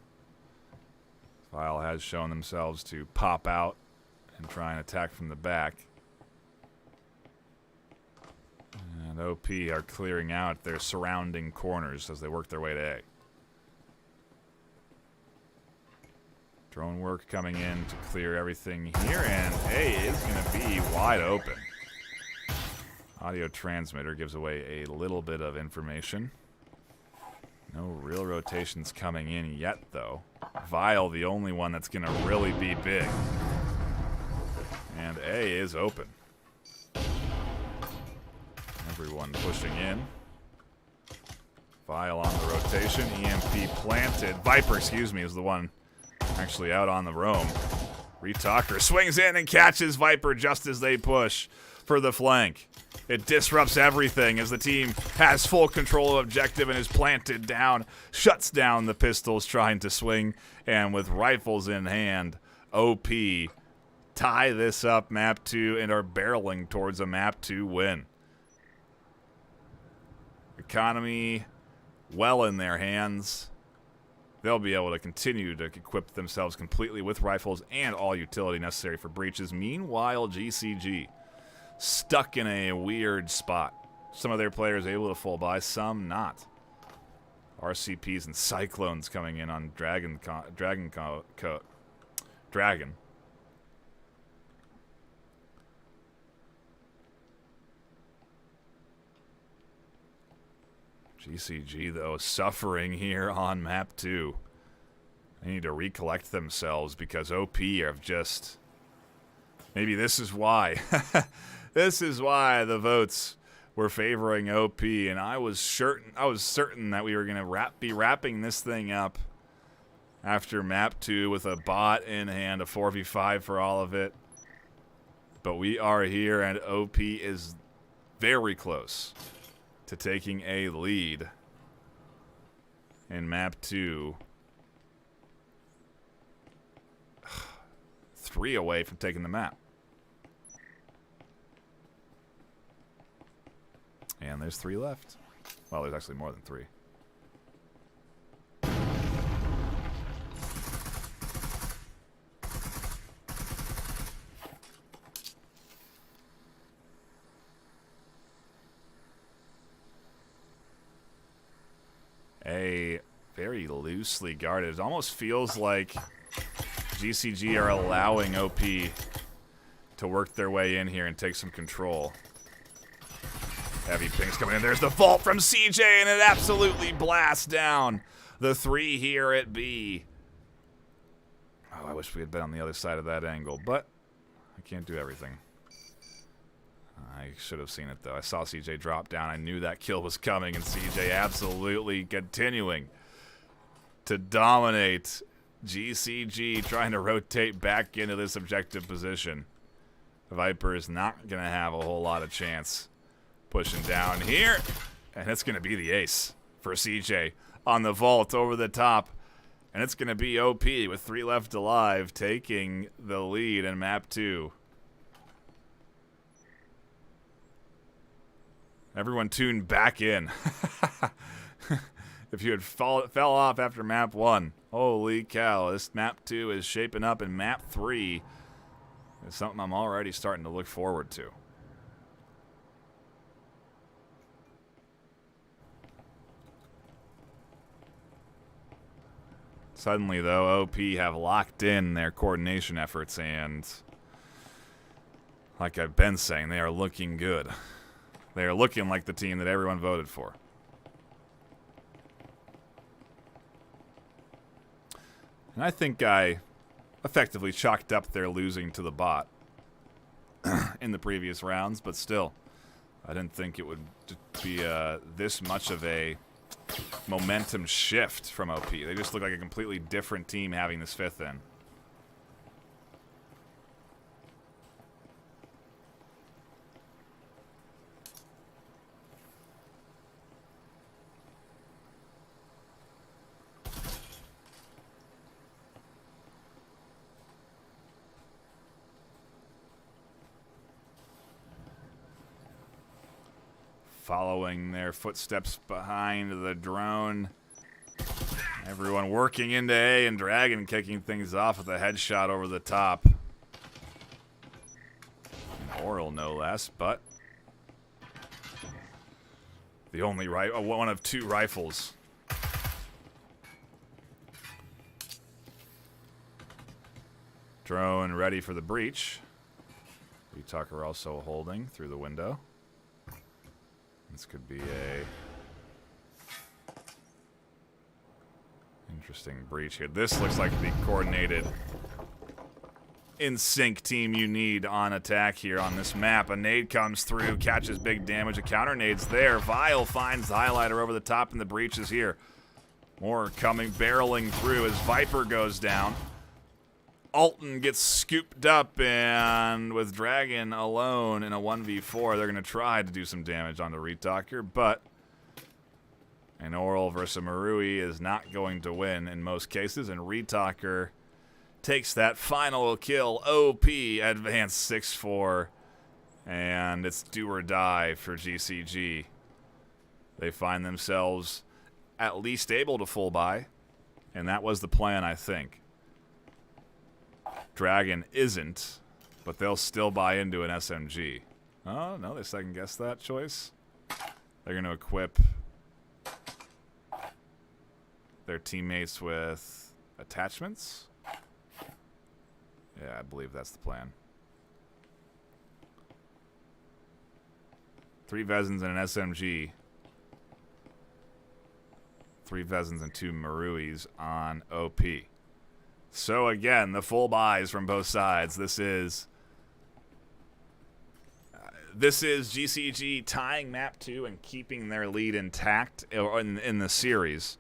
Vile has shown themselves to pop out and try and attack from the back. And OP are clearing out their surrounding corners as they work their way to A. Drone work coming in to clear everything here, and A is going to be wide open. Audio transmitter gives away a little bit of information. No real rotations coming in yet, though. Vile, the only one that's going to really be big. And A is open. Everyone pushing in. Vile on the rotation. EMP planted. Viper, excuse me, is the one actually out on the roam. Retalker swings in and catches Viper just as they push for the flank. It disrupts everything as the team has full control of objective and is planted down, shuts down the pistols trying to swing, and with rifles in hand, OP tie this up map 2 and are barreling towards a map 2 win. Economy well in their hands. They'll be able to continue to equip themselves completely with rifles and all utility necessary for breaches. Meanwhile, GCG stuck in a weird spot. Some of their players able to full buy, some not. RCPs and Cyclones coming in on Dragon. GCG, though, suffering here on map 2. They need to recollect themselves because OP have just... Maybe this is why. This is why the votes were favoring OP, and I was certain that we were going to be wrapping this thing up after map 2 with a bot in hand, a 4v5 for all of it. But we are here, and OP is very close to taking a lead in map 2. 3 away from taking the map. And there's 3 left. Well, there's actually more than 3. A very loosely guarded. It almost feels like GCG are allowing OP to work their way in here and take some control. Heavy pings coming in. There's the vault from CJ, and it absolutely blasts down the 3 here at B. Oh, I wish we had been on the other side of that angle, but I can't do everything. I should have seen it, though. I saw CJ drop down. I knew that kill was coming, and CJ absolutely continuing to dominate. GCG trying to rotate back into this objective position. Viper is not going to have a whole lot of chance. Pushing down here, and it's going to be the ace for CJ on the vault over the top. And it's going to be OP with 3 left alive, taking the lead in map 2. Everyone tuned back in. If you had fell off after map 1, holy cow, this map 2 is shaping up, and map 3 is something I'm already starting to look forward to. Suddenly, though, OP have locked in their coordination efforts, and like I've been saying, they are looking good. They are looking like the team that everyone voted for. And I think I effectively chalked up their losing to the bot in the previous rounds, but still, I didn't think it would be this much of a momentum shift from OP. They just look like a completely different team having this 5th in. Following their footsteps behind the drone. Everyone working into A, and Dragon kicking things off with a headshot over the top. Oral, no less, but the only one of 2 rifles. Drone ready for the breach. Tucker also holding through the window. This could be a interesting breach here. This looks like the coordinated, in sync team you need on attack here on this map. A nade comes through, catches big damage. A counter nade's there. Vile finds the highlighter over the top, and the breach is here. More coming, barreling through as Viper goes down. Alton gets scooped up, and with Dragon alone in a 1v4, they're going to try to do some damage onto Retalker, but an Oral versus Marui is not going to win in most cases, and Retalker takes that final kill. OP advanced 6-4, and it's do or die for GCG. They find themselves at least able to full buy, and that was the plan, I think. Dragon isn't, but they'll still buy into an SMG. Oh, no, they second-guess that choice. They're going to equip their teammates with attachments. Yeah, I believe that's the plan. 3 Vezins and an SMG. 3 Vezins and 2 Maruis on OP. So again, the full buys from both sides. This is GCG tying map 2 and keeping their lead intact in the series.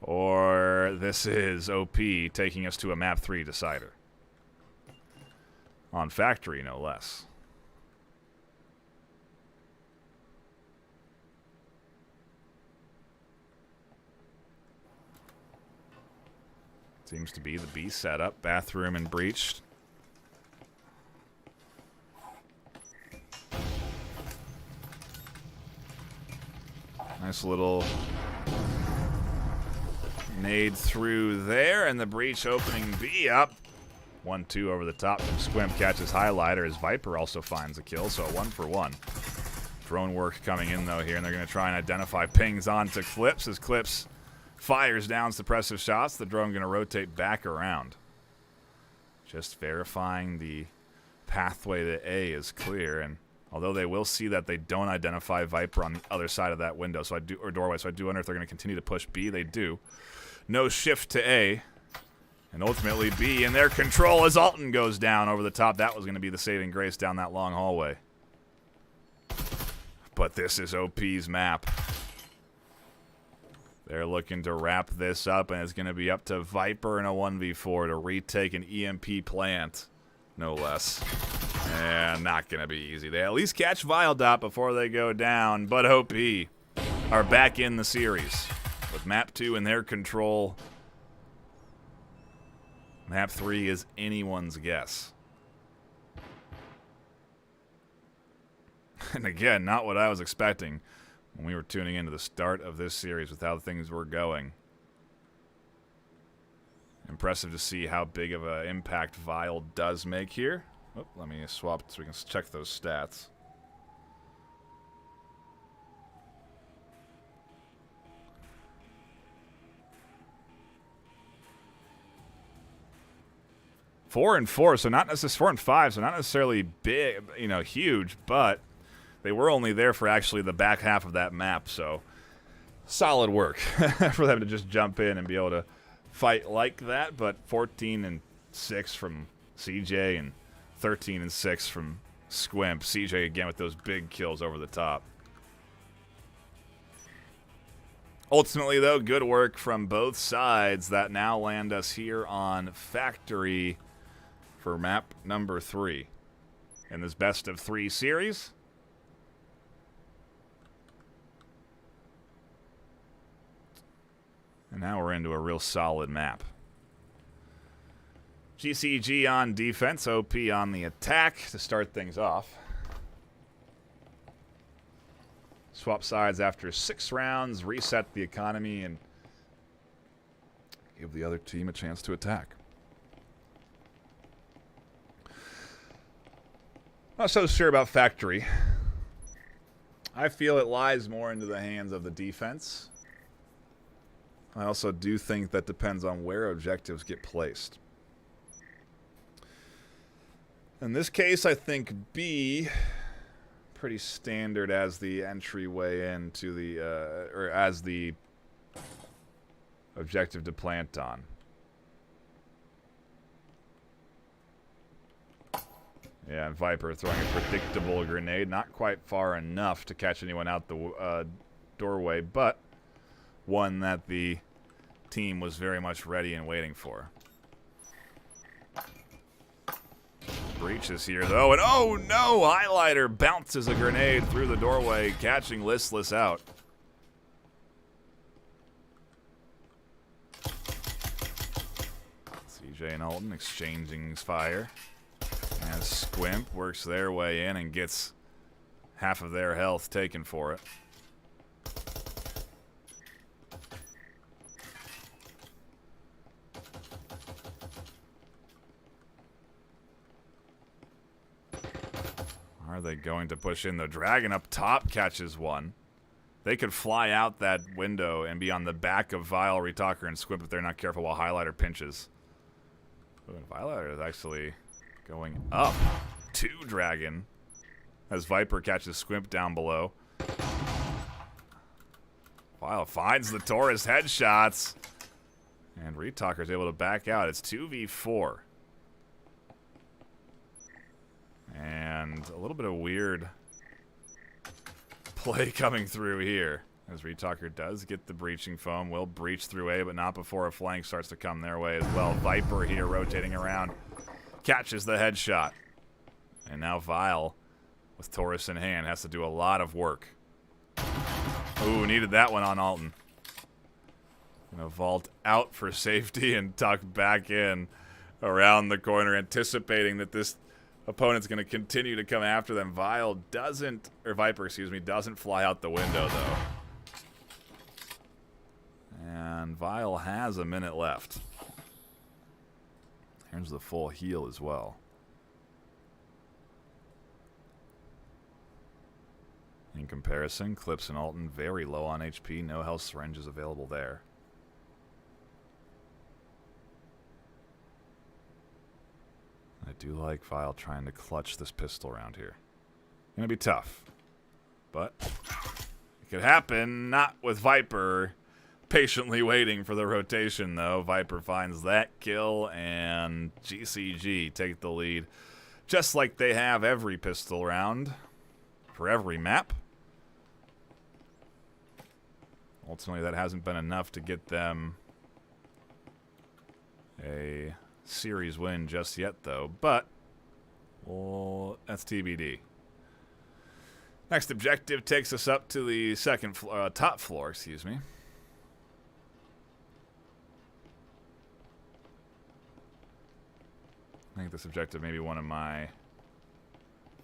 Or this is OP taking us to a map 3 decider. On factory, no less. Seems to be the B setup. Bathroom and breached. Nice little nade through there, and the breach opening B up. 1-2 over the top from Squimp, catches highlighter as Viper also finds a kill, so a 1-for-1. Drone work coming in though here, and they're going to try and identify pings onto Clips as Clips fires down suppressive shots. The drone going to rotate back around. Just verifying the pathway to A is clear, and although they will see that, they don't identify Viper on the other side of that window, or doorway, so I do wonder if they're going to continue to push B. They do. No shift to A, and ultimately B in their control as Alton goes down over the top. That was going to be the saving grace down that long hallway. But this is OP's map. They're looking to wrap this up, and it's going to be up to Viper in a 1v4 to retake an EMP plant, no less. And not going to be easy. They at least catch Vildot before they go down, but OP are back in the series with map 2 in their control. Map 3 is anyone's guess. And again, not what I was expecting when we were tuning into the start of this series with how things were going. Impressive to see how big of an impact Vile does make here. Oh, let me swap so we can check those stats. Four and 4, so not necessarily 4 and 5, so not necessarily big, huge, but they were only there for actually the back half of that map, so solid work for them to just jump in and be able to fight like that. But 14 and 6 from CJ and 13 and 6 from Squimp. CJ again with those big kills over the top. Ultimately, though, good work from both sides that now land us here on Factory for map number 3 in this best of 3 series. And now we're into a real solid map. GCG on defense, OP on the attack to start things off. Swap sides after 6 rounds, reset the economy, and give the other team a chance to attack. Not so sure about Factory. I feel it lies more into the hands of the defense. I also do think that depends on where objectives get placed. In this case, I think B, pretty standard as the entryway into the, or as the objective to plant on. Yeah, and Viper throwing a predictable grenade. Not quite far enough to catch anyone out the doorway, but one that the team was very much ready and waiting for. Breach is here, though, and oh no! Highlighter bounces a grenade through the doorway, catching Listless out. CJ and Alton exchanging fire. As Squimp works their way in and gets half of their health taken for it. Are they going to push in? The Dragon up top catches one. They could fly out that window and be on the back of Vile, Retalker, and Squimp if they're not careful while Highlighter pinches. Ooh, and Highlighter is actually going up to Dragon as Viper catches Squimp down below. Vile finds the Taurus headshots. And Retalker is able to back out. It's 2v4. And a little bit of weird play coming through here. As Retalker does get the breaching foam. Will breach through A, but not before a flank starts to come their way as well. Viper here rotating around. Catches the headshot. And now Vile, with Taurus in hand, has to do a lot of work. Ooh, needed that one on Alton. Gonna vault out for safety and tuck back in around the corner, anticipating that this opponent's gonna continue to come after them. Vile doesn't, or Viper, excuse me, doesn't fly out the window though. And Vile has a minute left. Here's the full heal as well. In comparison, Clips and Alton very low on HP. No health syringes available there. I do like Vile trying to clutch this pistol round here. Gonna be tough. But it could happen, not with Viper patiently waiting for the rotation, though. Viper finds that kill, and GCG take the lead. Just like they have every pistol round for every map. Ultimately, that hasn't been enough to get them a series win just yet, though. But, well, that's TBD. Next objective takes us up to the top floor, excuse me. I think this objective may be one of my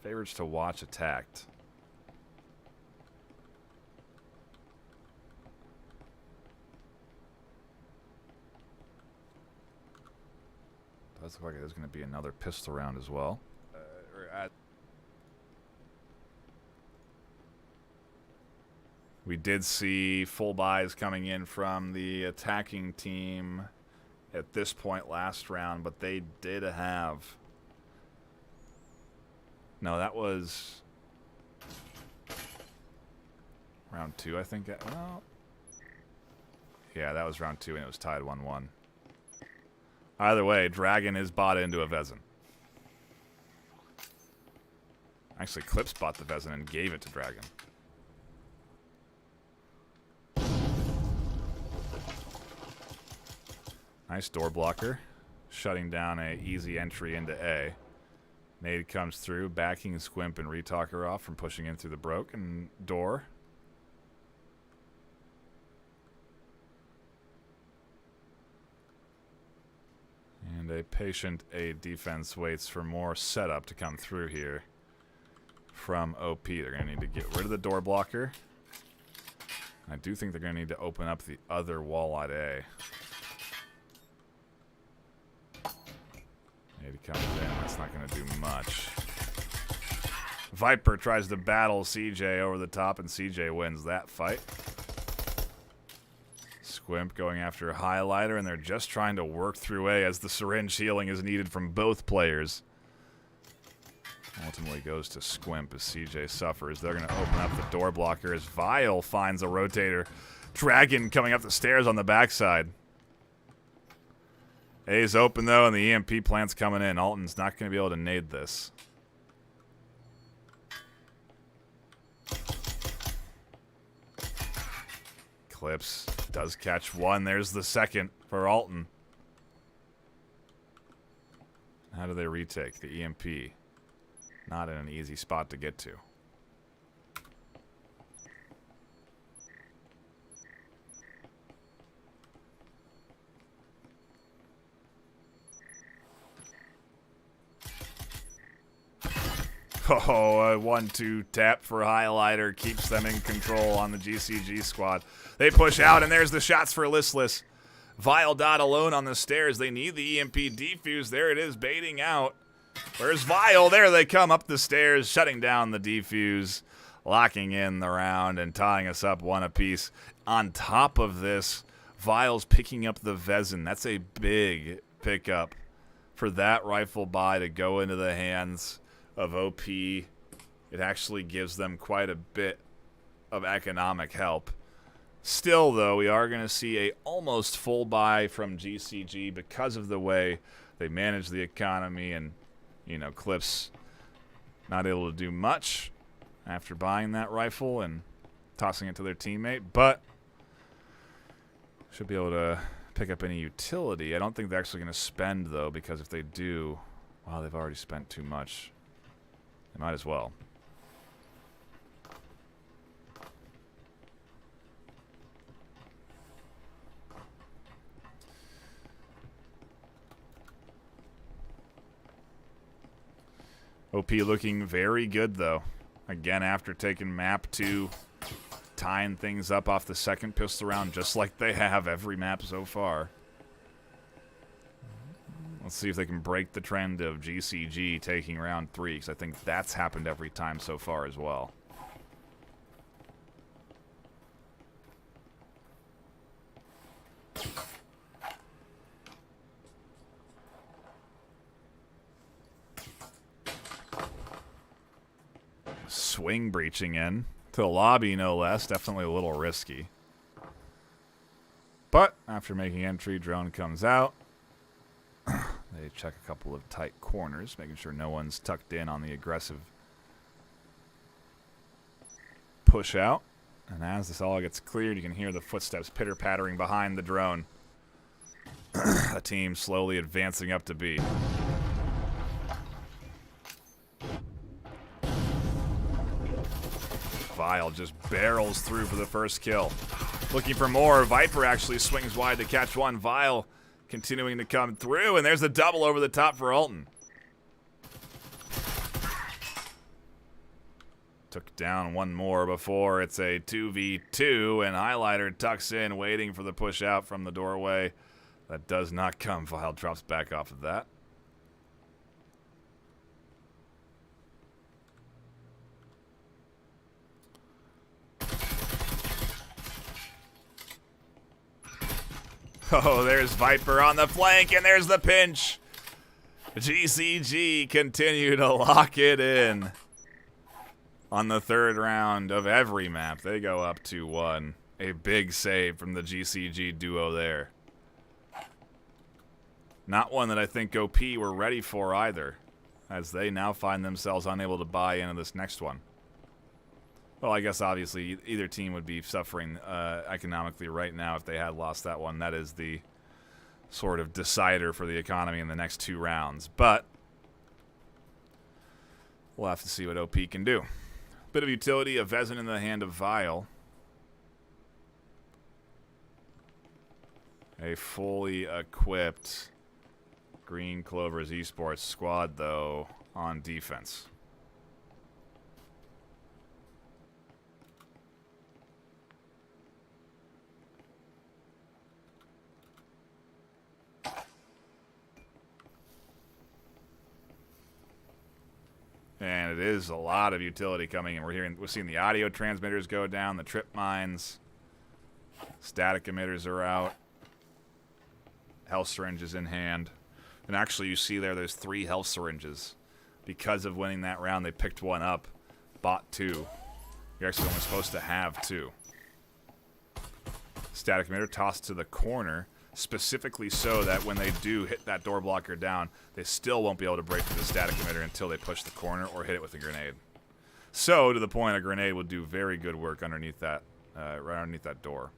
favorites to watch attacked. Does look like there's going to be another pistol round as well. We did see full buys coming in from the attacking team at this point last round, but they did have... No, that was round 2, I think. Well, yeah, that was round 2, and it was tied 1-1. Either way, Dragon is bought into a Vezin. Actually, Clips bought the Vezin and gave it to Dragon. Nice door blocker, shutting down a easy entry into A. Nade comes through, backing Squimp and Retalker off from pushing in through the broken door. And a patient A defense waits for more setup to come through here from OP. They're going to need to get rid of the door blocker. I do think they're going to need to open up the other wall at A. He comes in. That's not going to do much. Viper tries to battle CJ over the top, and CJ wins that fight. Squimp going after a highlighter, and they're just trying to work through A as the syringe healing is needed from both players. Ultimately goes to Squimp as CJ suffers. They're going to open up the door blocker as Vile finds a rotator. Dragon coming up the stairs on the backside. A's open, though, and the EMP plant's coming in. Alton's not going to be able to nade this. Clips does catch one. There's the second for Alton. How do they retake the EMP? Not in an easy spot to get to. Oh, a 1-2 tap for Highlighter keeps them in control on the GCG squad. They push out, and there's the shots for Listless. Vile Dot alone on the stairs. They need the EMP defuse. There it is, baiting out. Where's Vile? There they come up the stairs, shutting down the defuse, locking in the round, and tying us up one apiece. On top of this, Vile's picking up the Vezin. That's a big pickup for that rifle buy to go into the hands of OP. It actually gives them quite a bit of economic help. Still, though, we are going to see a almost full buy from GCG because of the way they manage the economy, and, you know, Clips not able to do much after buying that rifle and tossing it to their teammate, but should be able to pick up any utility. I don't think they're actually going to spend, though, because if they do, wow, they've already spent too much. They might as well. OP looking very good, though. Again, after taking map 2, tying things up off the second pistol round, just like they have every map so far. Let's see if they can break the trend of GCG taking round 3, because I think that's happened every time so far as well. Swing breaching in to the lobby, no less. Definitely a little risky. But after making entry, drone comes out. They check a couple of tight corners, making sure no one's tucked in on the aggressive push out. And as this all gets cleared, you can hear the footsteps pitter-pattering behind the drone. A team slowly advancing up to B. Vile just barrels through for the first kill. Looking for more. Viper actually swings wide to catch one. Vile continuing to come through, and there's a double over the top for Alton. Took down one more before it's a 2v2, and Highlighter tucks in, waiting for the push out from the doorway. That does not come. Vile drops back off of that. Oh, there's Viper on the flank, and there's the pinch. GCG continue to lock it in on the third round of every map. They go up 2-1. A big save from the GCG duo there. Not one that I think OP were ready for either, as they now find themselves unable to buy into this next one. Well, I guess obviously either team would be suffering economically right now if they had lost that one. That is the sort of decider for the economy in the next 2 rounds. But we'll have to see what OP can do. Bit of utility, a Vezin in the hand of Vile. A fully equipped Green Clovers Esports squad, though, on defense. And it is a lot of utility coming in. We're seeing the audio transmitters go down, the trip mines, static emitters are out, health syringes in hand. And actually you see there's 3 health syringes. Because of winning that round, they picked one up, bought 2. You're actually only supposed to have 2. Static emitter tossed to the corner, specifically so that when they do hit that door blocker down, they still won't be able to break through the static emitter until they push the corner or hit it with a grenade. So, to the point, a grenade would do very good work underneath that, right underneath that door.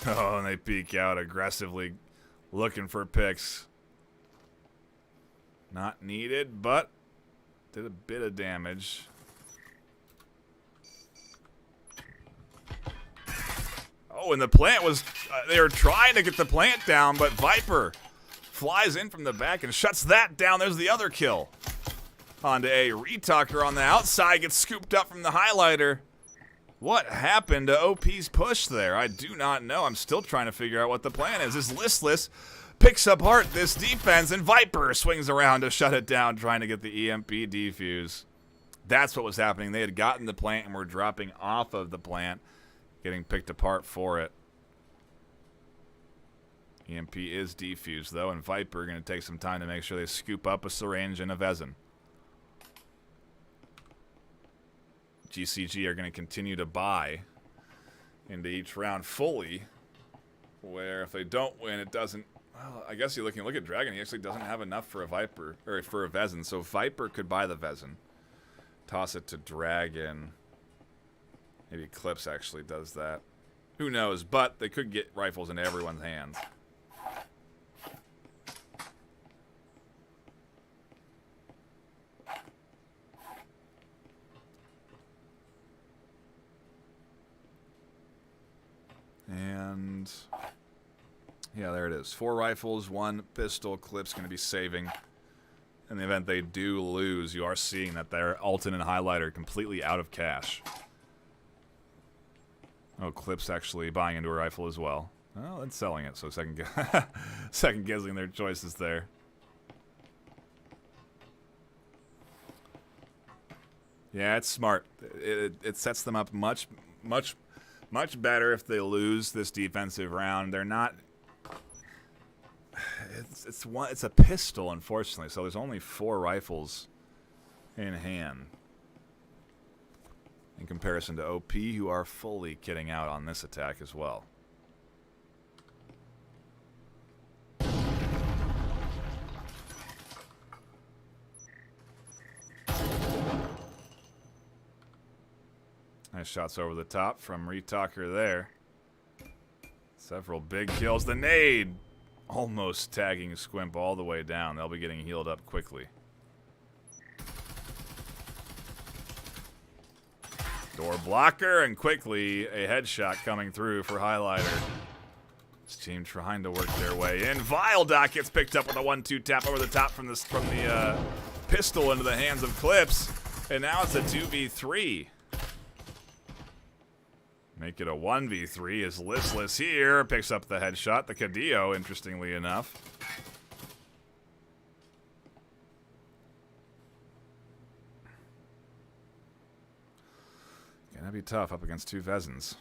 Oh, and they peek out aggressively, looking for picks. Not needed, but did a bit of damage. Oh, and the plant was... they were trying to get the plant down, but Viper flies in from the back and shuts that down. There's the other kill. Onto a Retalker on the outside, gets scooped up from the highlighter. What happened to OP's push there? I do not know. I'm still trying to figure out what the plan is. This Listless picks apart this defense, and Viper swings around to shut it down, trying to get the EMP defuse. That's what was happening. They had gotten the plant and were dropping off of the plant, getting picked apart for it. EMP is defused, though, and Viper are going to take some time to make sure they scoop up a syringe and a Vezin. GCG are going to continue to buy into each round fully, where if they don't win, it doesn't... Well, I guess look at Dragon. He actually doesn't have enough for a Viper, or for a Vezin, so Viper could buy the Vezin. Toss it to Dragon. Maybe Eclipse actually does that. Who knows, but they could get rifles into everyone's hands. And yeah, there it is. 4 rifles, 1 pistol. Clip's going to be saving. In the event they do lose, you are seeing that their Alton and Highlighter completely out of cash. Oh, Clip's actually buying into a rifle as well. Well, and selling it, so second guessing their choices there. Yeah, it's smart. It sets them up much better if they lose this defensive round. They're not... It's a pistol, unfortunately, so there's only 4 rifles in hand. In comparison to OP, who are fully kitting out on this attack as well. Nice shots over the top from Retalker there. Several big kills. The nade almost tagging Squimp all the way down. They'll be getting healed up quickly. Door blocker, and quickly a headshot coming through for Highlighter. This team trying to work their way in. Viledoc gets picked up with a 1-2 tap over the top from the pistol into the hands of Clips. And now it's a 2v3. Make it a 1v3 as Listless here picks up the headshot. The Cadillo, interestingly enough. Gonna be tough up against 2 Vezins.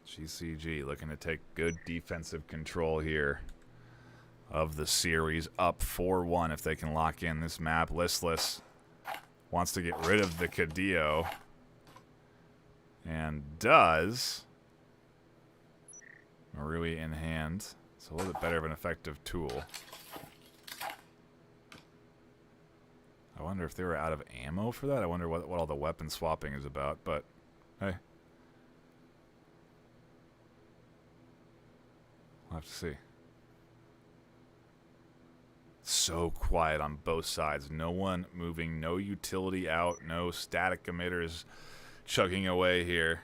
GCG looking to take good defensive control here of the series, up 4-1 if they can lock in this map. Listless wants to get rid of the Cadillo, and does. Marui in hand. It's a little bit better of an effective tool. I wonder if they were out of ammo for that. I wonder what all the weapon swapping is about, but hey. We'll have to see. so quiet on both sides. No one moving, no utility out, no static emitters chugging away here.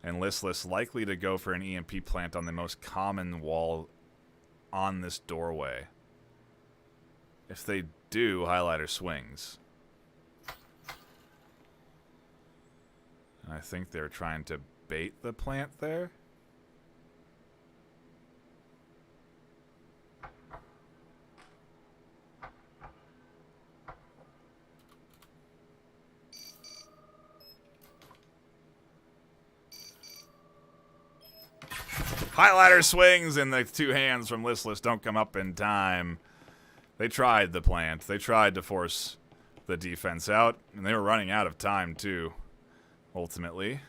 And Listless likely to go for an EMP plant on the most common wall on this doorway. If they do, Highlighter swings. And I think they're trying to bait the plant there. Highlighter swings, and the two hands from Listless don't come up in time. They tried the plant. They tried to force the defense out, and they were running out of time, too, ultimately.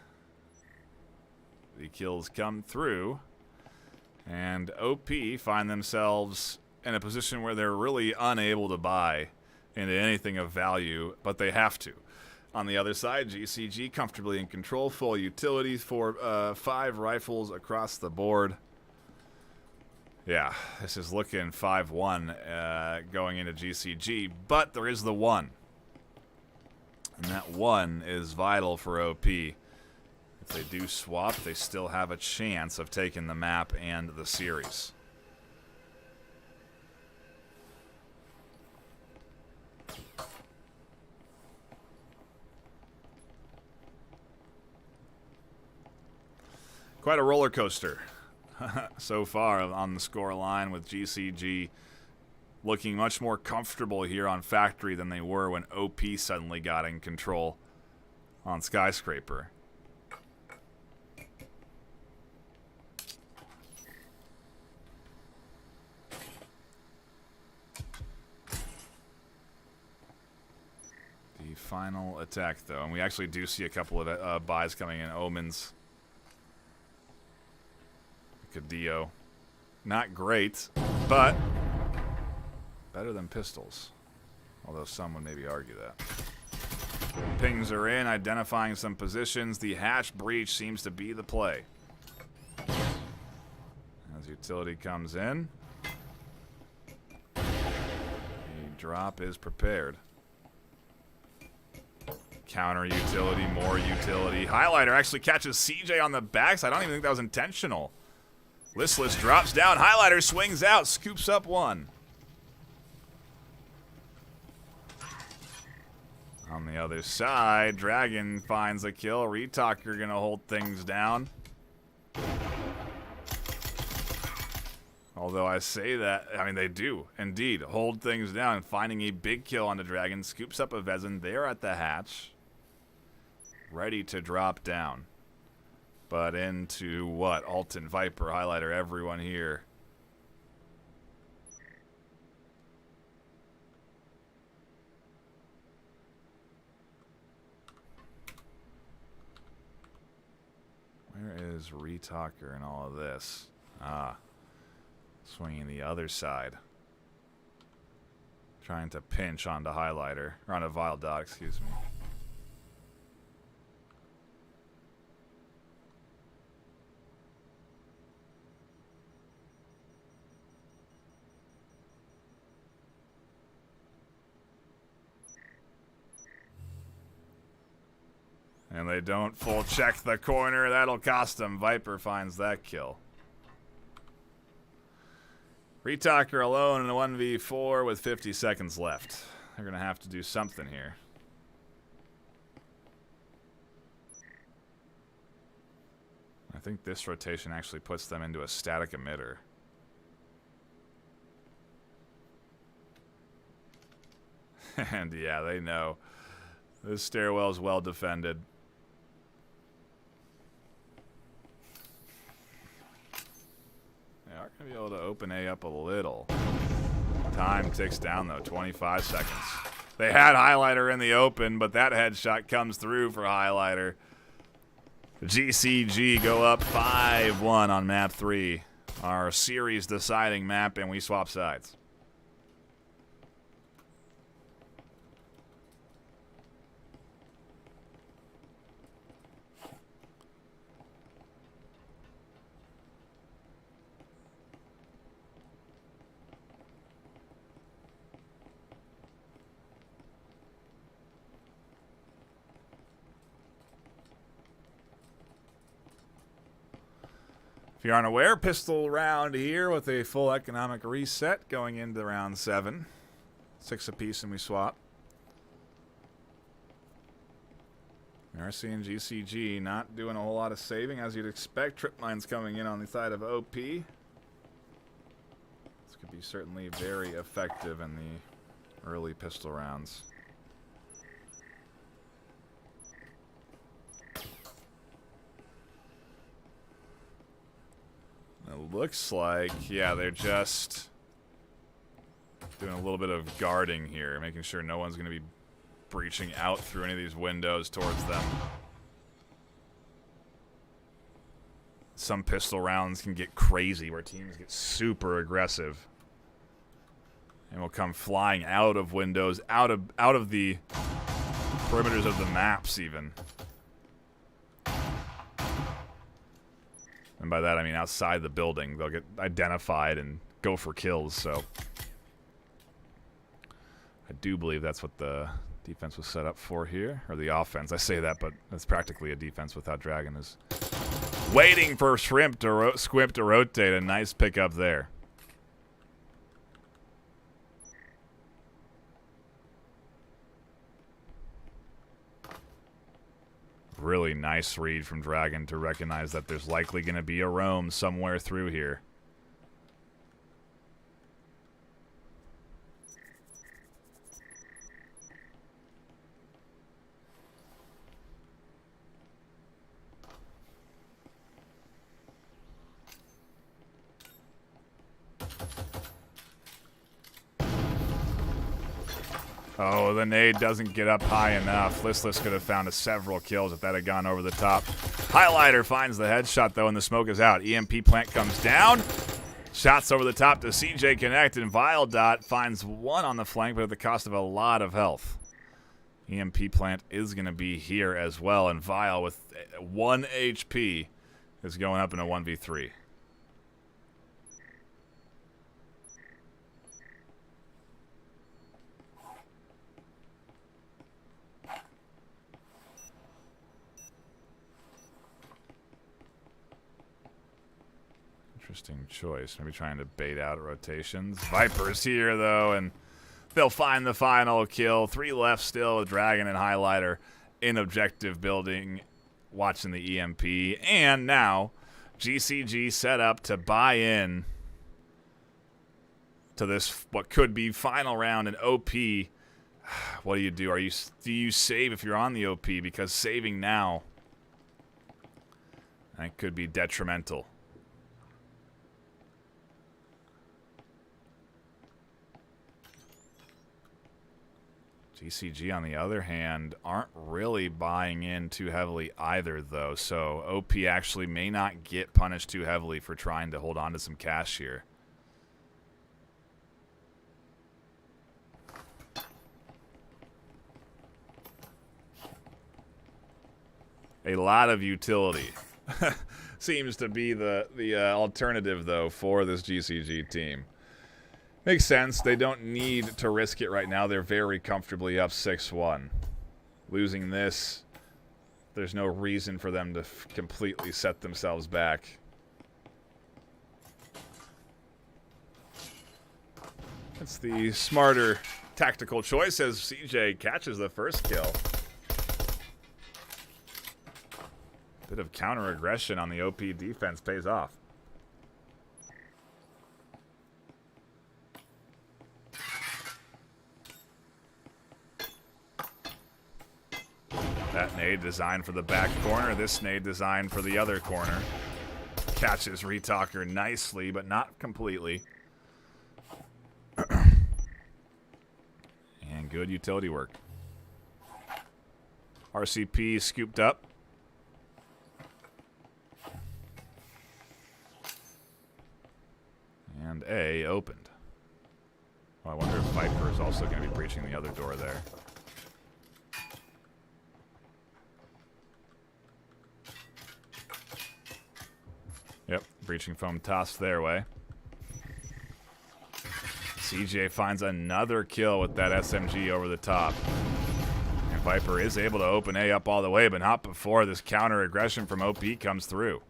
The kills come through, and OP find themselves in a position where they're really unable to buy into anything of value, but they have to. On the other side, GCG comfortably in control, full utility for 5 rifles across the board. Yeah, this is looking 5-1 going into GCG, but there is the 1. And that 1 is vital for OP. If they do swap, they still have a chance of taking the map and the series. Quite a roller coaster so far on the score line, with GCG looking much more comfortable here on Factory than they were when OP suddenly got in control on Skyscraper. The final attack, though, and we actually do see a couple of buys coming in. Omens. Dio. Not great, but better than pistols. Although some would maybe argue that. Pings are in, identifying some positions. The hatch breach seems to be the play. As utility comes in, the drop is prepared. Counter utility, more utility. Highlighter actually catches CJ on the backside. I don't even think that was intentional. Listless drops down. Highlighter swings out. Scoops up 1. On the other side, Dragon finds a kill. Retalker going to hold things down. Although I say that, I mean, they do indeed hold things down. Finding a big kill on the Dragon. Scoops up a Vezin. They're at the hatch. Ready to drop down. But into what? Alton, Viper, Highlighter, everyone here. Where is Retalker in all of this? Ah. Swinging the other side. Trying to pinch onto Highlighter. Or onto Vile Dot, excuse me. And they don't full check the corner. That'll cost them. Viper finds that kill. Retalker alone in a 1v4 with 50 seconds left. They're going to have to do something here. I think this rotation actually puts them into a static emitter. And yeah, they know. This stairwell is well defended. They are going to be able to open A up a little. Time ticks down, though. 25 seconds. They had Highlighter in the open, but that headshot comes through for Highlighter. GCG go up 5-1 on map 3. Our series deciding map, and we swap sides. If you aren't aware, pistol round here with a full economic reset going into round 7. 6 apiece and we swap. RC and GCG not doing a whole lot of saving as you'd expect. Trip mines coming in on the side of OP. This could be certainly very effective in the early pistol rounds. It looks like, yeah, they're just doing a little bit of guarding here, making sure no one's going to be breaching out through any of these windows towards them. Some pistol rounds can get crazy where teams get super aggressive and will come flying out of windows, out of the perimeters of the maps even. And by that I mean outside the building. They'll get identified and go for kills, so I do believe that's what the defense was set up for here, or the offense. I say that, but it's practically a defense without Dragon is waiting for Squimp to rotate. A nice pickup there. Really nice read from Dragon to recognize that there's likely going to be a roam somewhere through here. Oh, the nade doesn't get up high enough. Listless could have found several kills if that had gone over the top. Highlighter finds the headshot, though, and the smoke is out. EMP plant comes down. Shots over the top to CJ Connect, and Viledot finds one on the flank, but at the cost of a lot of health. EMP plant is going to be here as well, and Vile with 1 HP is going up in a 1v3. Interesting choice. Maybe trying to bait out rotations. Viper's here, though, and they'll find the final kill. 3 left still with Dragon and Highlighter in objective building, watching the EMP. And now GCG set up to buy in to this, what could be final round in OP. What do you do? Do you save if you're on the OP? Because saving now, that could be detrimental. GCG, on the other hand, aren't really buying in too heavily either, though. So OP actually may not get punished too heavily for trying to hold on to some cash here. A lot of utility seems to be the alternative, though, for this GCG team. Makes sense. They don't need to risk it right now. They're very comfortably up 6-1. Losing this, there's no reason for them to completely set themselves back. It's the smarter tactical choice as CJ catches the first kill. Bit of counter aggression on the OP defense pays off. That nade designed for the back corner. This nade designed for the other corner. Catches Retalker nicely, but not completely. And good utility work. RCP scooped up. And A opened. Well, I wonder if Viper is also going to be breaching the other door there. Yep, breaching foam tossed their way. CJ finds another kill with that SMG over the top. And Viper is able to open A up all the way, but not before this counter aggression from OP comes through.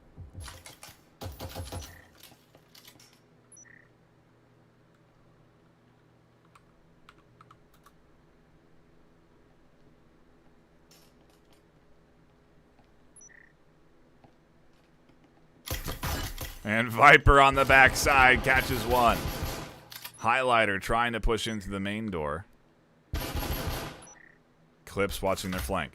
And Viper on the backside catches one. Highlighter trying to push into the main door. Clips watching their flank.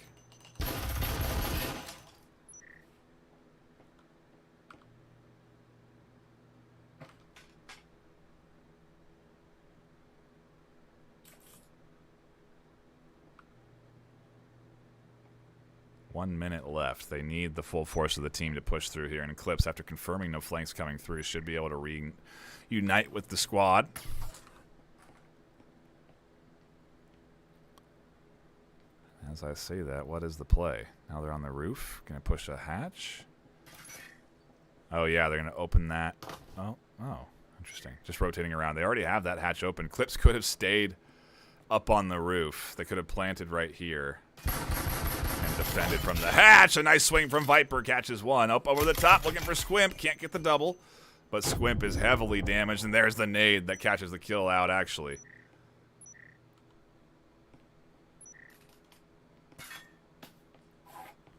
One minute left. They need the full force of the team to push through here. And Clips, after confirming no flanks coming through, should be able to reunite with the squad. As I say that, what is the play? Now they're on the roof. Going to push a hatch. Oh, yeah, they're going to open that. Oh, interesting. Just rotating around. They already have that hatch open. Clips could have stayed up on the roof. They could have planted right here. Defended from the hatch. A nice swing from Viper. Catches one. Up over the top. Looking for Squimp. Can't get the double. But Squimp is heavily damaged. And there's the nade that catches the kill out, actually.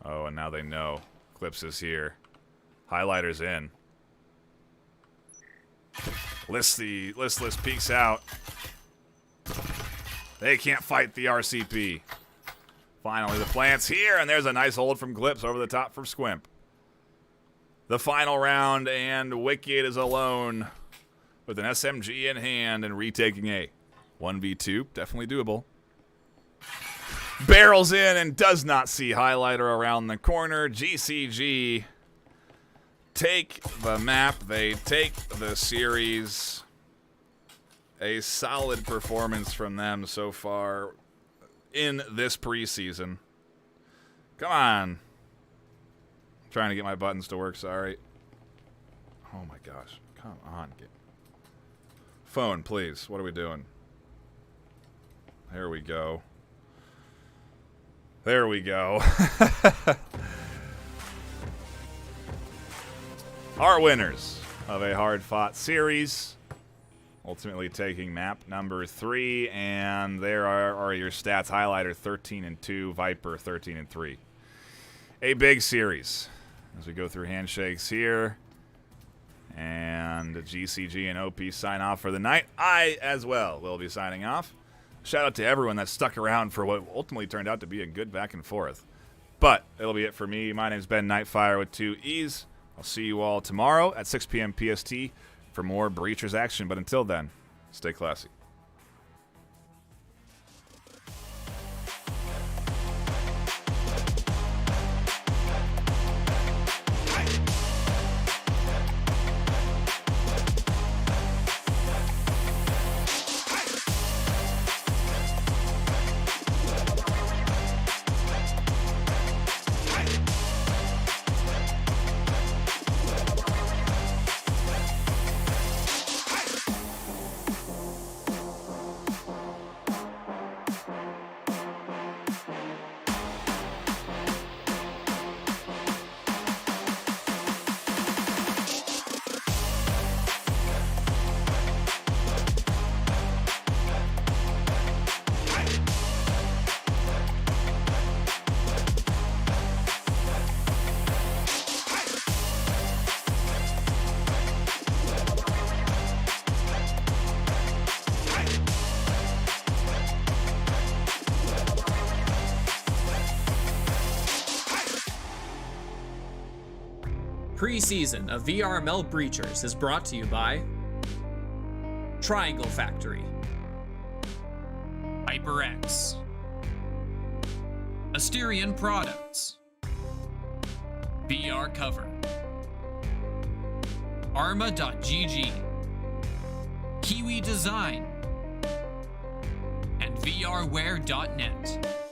Oh, and now they know. Clips is here. Highlighter's in. Listless peeks out. They can't fight the RCP. Finally, the plant's here, and there's a nice hold from Clips over the top from Squimp. The final round, and Wicked is alone with an SMG in hand and retaking A. 1v2, definitely doable. Barrels in and does not see Highlighter around the corner. GCG take the map. They take the series. A solid performance from them so far in this preseason. Come on. I'm trying to get my buttons to work, sorry. Oh my gosh. Come on. Phone, please. What are we doing? There we go. There we go. Our winners of a hard-fought series. Ultimately taking map number 3, and there are your stats. Highlighter 13-2, Viper 13-3. A big series as we go through handshakes here. And GCG and OP sign off for the night. I, as well, will be signing off. Shout out to everyone that stuck around for what ultimately turned out to be a good back and forth. But it'll be it for me. My name's Ben Nightfire with 2 E's. I'll see you all tomorrow at 6 p.m. PST for more Breachers action. But until then, stay classy. Preseason of VRML Breachers is brought to you by Triangle Factory, HyperX, Asterion Products, VR Cover, Arma.gg, Kiwi Design, and VRware.net.